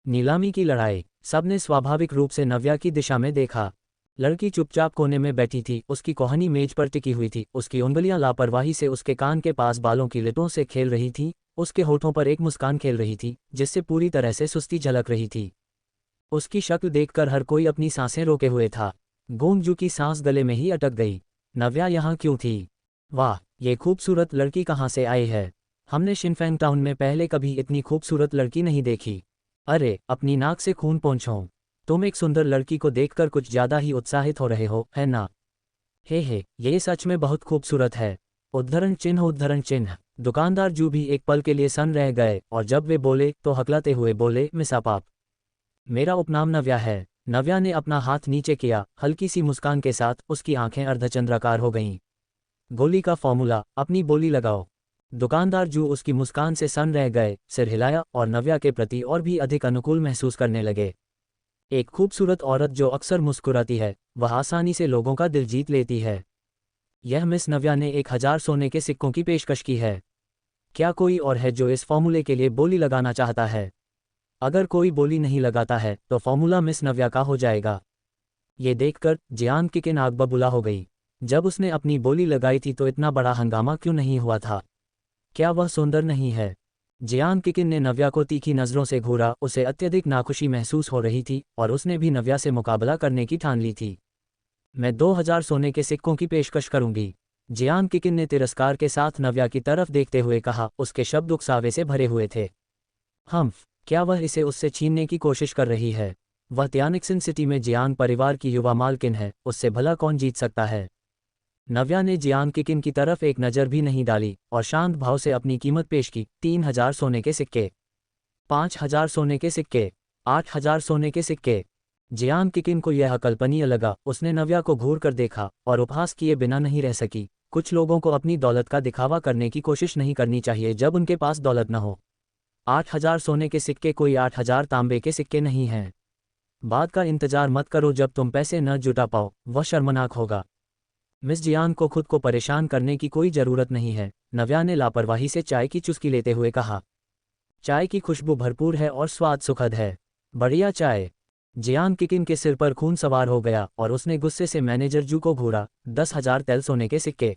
S1: नीलामी की लड़ाई। सबने स्वाभाविक रूप से नव्या की दिशा में देखा। लड़की चुपचाप कोने में बैठी थी, उसकी कोहनी मेज पर टिकी हुई थी, उसकी उंगलियां लापरवाही से उसके कान के पास बालों की लिटों से खेल रही थीं, उसके होठों पर एक मुस्कान खेल रही थी, जिससे पूरी तरह से सुस्ती झलक रही थी। उसकी शक्ल देखकर हर कोई अपनी सांसें रोके हुए था। गोंगजू की सांस गले में ही अटक गई। नव्या यहाँ क्यों थी? वाह, ये खूबसूरत लड़की कहाँ से आई है? हमने शिनफेंग टाउन में पहले कभी इतनी खूबसूरत लड़की नहीं देखी। अरे, अपनी नाक से खून पोंछो। तुम एक सुंदर लड़की को देखकर कुछ ज़्यादा ही उत्साहित हो रहे हो, है ना? हे, ये सच में बहुत खूबसूरत है। उद्धरण चिन्ह। दुकानदार जू भी एक पल के लिए सन रह गए, और जब वे बोले तो हकलाते हुए बोले, मिस आप। मेरा उपनाम नव्या है। नव्या ने अपना हाथ नीचे किया, हल्की सी मुस्कान के साथ उसकी आंखें अर्धचंद्राकार हो गईं। गोली का फॉर्मूला, अपनी बोली लगाओ। दुकानदार जू उसकी मुस्कान से सन रह गए, सिर हिलाया और नव्या के प्रति और भी अधिक अनुकूल महसूस करने लगे। एक खूबसूरत औरत जो अक्सर मुस्कुराती है, वह आसानी से लोगों का दिल जीत लेती है। यह मिस नव्या ने 1000 सोने के सिक्कों की पेशकश की है। क्या कोई और है जो इस फॉर्मूले के लिए बोली लगाना चाहता है? अगर कोई बोली नहीं लगाता है, तो फॉर्मूला मिस नव्या का हो जाएगा। ये देखकर जियांग किकिन आग बबूला हो गई। जब उसने अपनी बोली लगाई थी तो इतना बड़ा हंगामा क्यों नहीं हुआ था? क्या वह सुंदर नहीं है? जियांग किकिन ने नव्या को तीखी नज़रों से घूरा, उसे अत्यधिक नाखुशी महसूस हो रही थी और उसने भी नव्या से मुकाबला करने की ठान ली थी। मैं 2000 सोने के सिक्कों की पेशकश करूंगी। जियांग किकिन ने तिरस्कार के साथ नव्या की तरफ देखते हुए कहा, उसके शब्द उकसावे से भरे हुए थे। क्या वह इसे उससे छीनने की कोशिश कर रही है? वह त्यानिक्सिन सिटी में जियांग परिवार की युवा मालकिन है, उससे भला कौन जीत सकता है। नव्या ने जियांग किकिन की तरफ एक नज़र भी नहीं डाली और शांत भाव से अपनी कीमत पेश की। 3000 सोने के सिक्के, 5000 सोने के सिक्के, 8000 सोने के सिक्के। जियांग किकिन को यह अकल्पनीय लगा। उसने नव्या को घूर कर देखा और उपहास किए बिना नहीं रह सकी। कुछ लोगों को अपनी दौलत का दिखावा करने की कोशिश नहीं करनी चाहिए जब उनके पास दौलत न हो। 8000 सोने के सिक्के कोई 8000 तांबे के सिक्के नहीं हैं। बाद का इंतजार मत करो, जब तुम पैसे न जुटा पाओ वह शर्मनाक होगा। मिस जियांग को खुद को परेशान करने की कोई ज़रूरत नहीं है, नव्या ने लापरवाही से चाय की चुस्की लेते हुए कहा। चाय की खुशबू भरपूर है और स्वाद सुखद है। बढ़िया चाय। जियांग किकिन के सिर पर खून सवार हो गया और उसने गुस्से से मैनेजर जू को घूरा। 10,000 तेल सोने के सिक्के।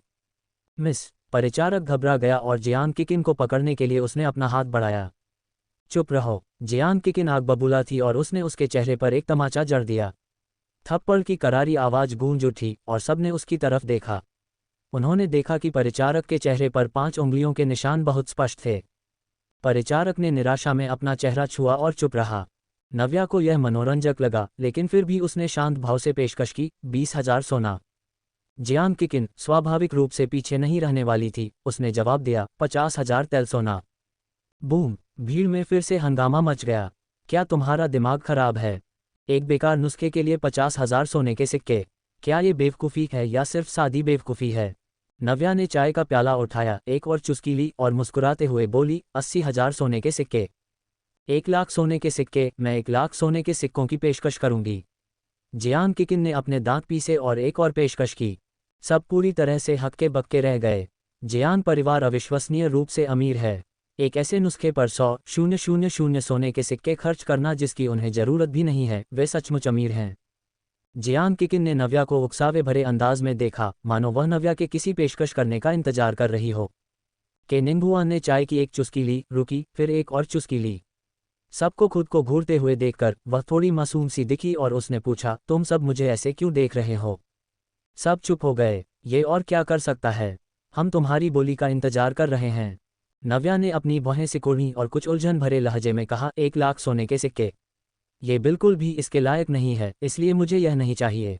S1: मिस। परिचारक घबरा गया और जियांग किकिन को पकड़ने के लिए उसने अपना हाथ बढ़ाया। चुप रहो। जियांग किकिन आग बबूला थी और उसने उसके चेहरे पर एक तमाचा जड़ दिया। थप्पड़ की करारी आवाज गूंज उठी और सबने उसकी तरफ देखा। उन्होंने देखा कि परिचारक के चेहरे पर 5 उंगलियों के निशान बहुत स्पष्ट थे। परिचारक ने निराशा में अपना चेहरा छुआ और चुप रहा। नव्या को यह मनोरंजक लगा, लेकिन फिर भी उसने शांत भाव से पेशकश की। 20,000 सोना। जियांग किकिन स्वाभाविक रूप से पीछे नहीं रहने वाली थी, उसने जवाब दिया। 50,000 तेल सोना। बूम। भीड़ में फिर से हंगामा मच गया। क्या तुम्हारा दिमाग खराब है? एक बेकार नुस्खे के लिए 50,000 सोने के सिक्के। क्या ये बेवकूफ़ी है या सिर्फ सादी बेवकूफ़ी है? नव्या ने चाय का प्याला उठाया, एक और चुस्की ली और मुस्कुराते हुए बोली। 80,000 सोने के सिक्के। 1,00,000 सोने के सिक्के। मैं 1,00,000 सोने के सिक्कों की पेशकश करूंगी। जियांग किकिन ने अपने दांत पीसे और एक और पेशकश की। सब पूरी तरह से हक्के बक्के रह गए। जियांग परिवार अविश्वसनीय रूप से अमीर है। एक ऐसे नुस्खे पर 100,000 सोने के सिक्के खर्च करना जिसकी उन्हें जरूरत भी नहीं है। वे सचमुच अमीर हैं। जियांग किकिन ने नव्या को उकसावे भरे अंदाज में देखा, मानो वह नव्या के किसी पेशकश करने का इंतजार कर रही हो। के निंगहुआ ने चाय की एक चुस्की ली, रुकी, फिर एक और चुस्की ली। सबको खुद को घूरते हुए देखकर वह थोड़ी मासूम सी दिखी और उसने पूछा, तुम सब मुझे ऐसे क्यों देख रहे हो? सब चुप हो गए। ये और क्या कर सकता है? हम तुम्हारी बोली का इंतजार कर रहे हैं। नव्या ने अपनी भौहें सिकुड़ी और कुछ उलझन भरे लहजे में कहा। 1,00,000 सोने के सिक्के। ये बिल्कुल भी इसके लायक नहीं है, इसलिए मुझे यह नहीं चाहिए।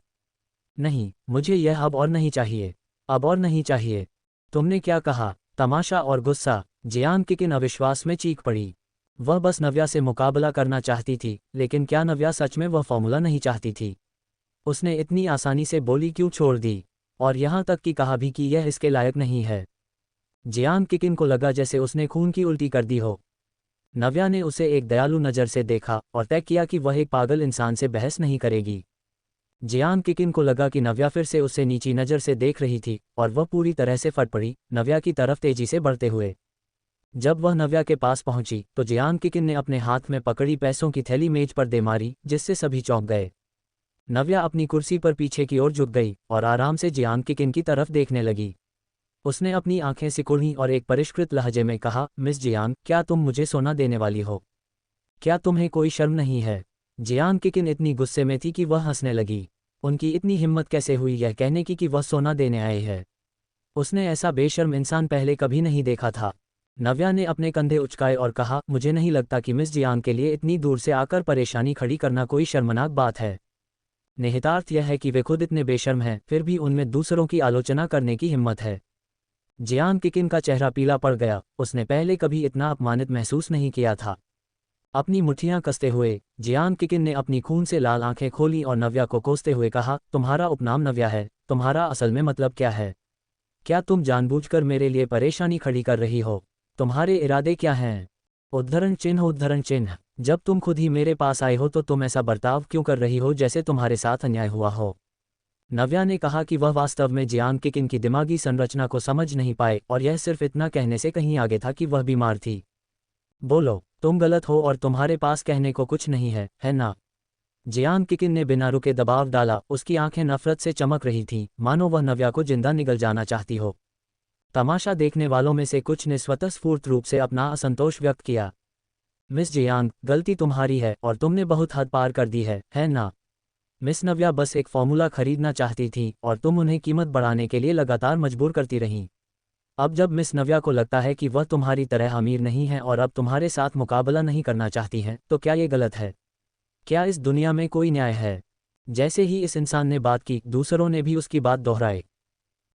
S1: नहीं, मुझे यह अब और नहीं चाहिए। अब और नहीं चाहिए। तुमने क्या कहा? तमाशा और गुस्सा। जियांग किकिन अविश्वास में चीख पड़ी। वह बस नव्या से मुकाबला करना चाहती थी, लेकिन क्या नव्या सच में वह फॉर्मूला नहीं चाहती थी? उसने इतनी आसानी से बोली क्यों छोड़ दी, और यहाँ तक कि कहा भी कि यह इसके लायक नहीं है। जियांग किकिन को लगा जैसे उसने खून की उल्टी कर दी हो। नव्या ने उसे एक दयालु नज़र से देखा और तय किया कि वह एक पागल इंसान से बहस नहीं करेगी। जियांग किकिन को लगा कि नव्या फिर से उसे नीची नज़र से देख रही थी और वह पूरी तरह से फट पड़ी, नव्या की तरफ तेजी से बढ़ते हुए। जब वह नव्या के पास पहुंची तो जियांग किकिन ने अपने हाथ में पकड़ी पैसों की थैली मेज पर दे मारी, जिससे सभी चौंक गए। नव्या अपनी कुर्सी पर पीछे की ओर झुक गई और आराम से जियांग किकिन की तरफ देखने लगी। उसने अपनी आंखें सिकुड़ी और एक परिष्कृत लहजे में कहा, मिस जियांग, क्या तुम मुझे सोना देने वाली हो? क्या तुम्हें कोई शर्म नहीं है? जियांग किकिन इतनी गुस्से में थी कि वह हंसने लगी। उनकी इतनी हिम्मत कैसे हुई यह कहने की कि वह सोना देने आए हैं? उसने ऐसा बेशर्म इंसान पहले कभी नहीं देखा था। नव्या ने अपने कंधे उचकाए और कहा, मुझे नहीं लगता कि मिस जियांग के लिए इतनी दूर से आकर परेशानी खड़ी करना कोई शर्मनाक बात है। निहितार्थ यह है कि वे खुद इतने बेशर्म हैं, फिर भी उनमें दूसरों की आलोचना करने की हिम्मत है। जियांग किकिन का चेहरा पीला पड़ गया। उसने पहले कभी इतना अपमानित महसूस नहीं किया था। अपनी मुट्ठियां कसते हुए जियांग किकिन ने अपनी खून से लाल आंखें खोली और नव्या को कोसते हुए कहा, तुम्हारा उपनाम नव्या है, तुम्हारा असल में मतलब क्या है? क्या तुम जानबूझकर मेरे लिए परेशानी खड़ी कर रही हो? तुम्हारे इरादे क्या हैं? उद्धरण चिन्ह। जब तुम खुद ही मेरे पास आए हो तो तुम ऐसा बर्ताव क्यों कर रही हो जैसे तुम्हारे साथ अन्याय हुआ हो? नव्या ने कहा कि वह वास्तव में जियांग किकिन की दिमागी संरचना को समझ नहीं पाए और यह सिर्फ इतना कहने से कहीं आगे था कि वह बीमार थी। बोलो, तुम गलत हो और तुम्हारे पास कहने को कुछ नहीं है ना? जियांग किकिन ने बिना रुके दबाव डाला। उसकी आंखें नफरत से चमक रही थीं, मानो वह नव्या को जिंदा निगल जाना चाहती हो। तमाशा देखने वालों में से कुछ ने स्वतःस्फूर्त रूप से अपना असंतोष व्यक्त किया। मिस जियांग, गलती तुम्हारी है और तुमने बहुत हद पार कर दी है ना? मिस नव्या बस एक फॉर्मूला खरीदना चाहती थी और तुम उन्हें कीमत बढ़ाने के लिए लगातार मजबूर करती रहीं। अब जब मिस नव्या को लगता है कि वह तुम्हारी तरह अमीर नहीं है और अब तुम्हारे साथ मुकाबला नहीं करना चाहती हैं, तो क्या ये गलत है? क्या इस दुनिया में कोई न्याय है? जैसे ही इस इंसान ने बात की, दूसरों ने भी उसकी बात दोहराई।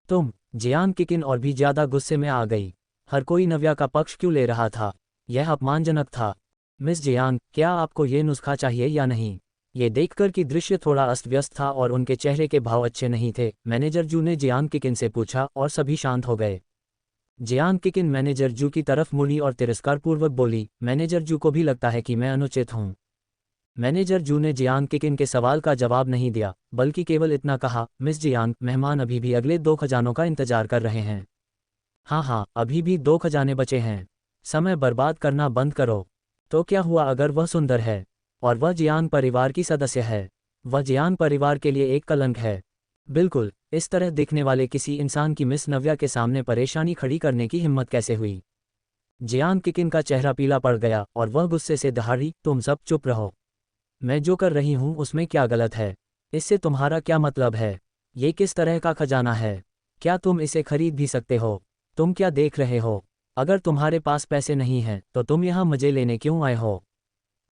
S1: तुम, जियान किकिन और भी ज्यादा गुस्से में आ गई। हर कोई नव्या का पक्ष क्यों ले रहा था? यह अपमानजनक था। मिस जियान, क्या आपको ये नुस्खा चाहिए या नहीं? ये देखकर कि दृश्य थोड़ा अस्त व्यस्त था और उनके चेहरे के भाव अच्छे नहीं थे, मैनेजर जू ने जियान किकिन से पूछा और सभी शांत हो गए। जियान किकिन मैनेजर जू की तरफ मुड़ी और तिरस्कारपूर्वक बोली, मैनेजर जू को भी लगता है कि मैं अनुचित हूँ। मैनेजर जू ने जियान किकिन के सवाल का जवाब नहीं दिया, बल्कि केवल इतना कहा, मिस जियान, मेहमान अभी भी अगले 2 खजानों का इंतजार कर रहे हैं। हाँ हाँ, अभी भी 2 खजाने बचे हैं। समय बर्बाद करना बंद करो। तो क्या हुआ अगर वह सुंदर है और वह जियान परिवार की सदस्य है? वह जियान परिवार के लिए एक कलंक है। बिल्कुल, इस तरह दिखने वाले किसी इंसान की मिस नव्या के सामने परेशानी खड़ी करने की हिम्मत कैसे हुई? जियान किकिन का चेहरा पीला पड़ गया और वह गुस्से से दहाड़ी, तुम सब चुप रहो। मैं जो कर रही हूँ उसमें क्या गलत है? इससे तुम्हारा क्या मतलब है? ये किस तरह का खजाना है? क्या तुम इसे खरीद भी सकते हो? तुम क्या देख रहे हो? अगर तुम्हारे पास पैसे नहीं हैं तो तुम यहाँ मजे लेने क्यों आए हो?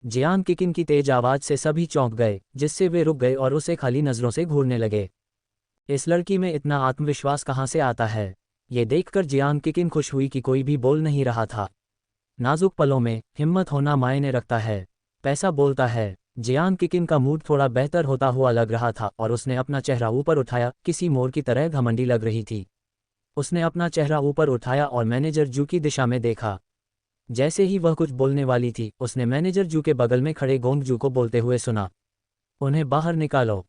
S1: जियान किकिन की तेज आवाज से सभी चौंक गए, जिससे वे रुक गए और उसे खाली नजरों से घूरने लगे। इस लड़की में इतना आत्मविश्वास कहाँ से आता है? ये देखकर जियान किकिन खुश हुई कि कोई भी बोल नहीं रहा था। नाजुक पलों में हिम्मत होना मायने रखता है। पैसा बोलता है। जियान किकिन का मूड थोड़ा बेहतर होता हुआ लग रहा था और उसने अपना चेहरा ऊपर उठाया, किसी मोर की तरह घमंडी लग रही थी। उसने अपना चेहरा ऊपर उठाया और मैनेजर जू की दिशा में देखा। जैसे ही वह कुछ बोलने वाली थी, उसने मैनेजर जू के बगल में खड़े गोंग जू को बोलते हुए सुना, उन्हें बाहर निकालो।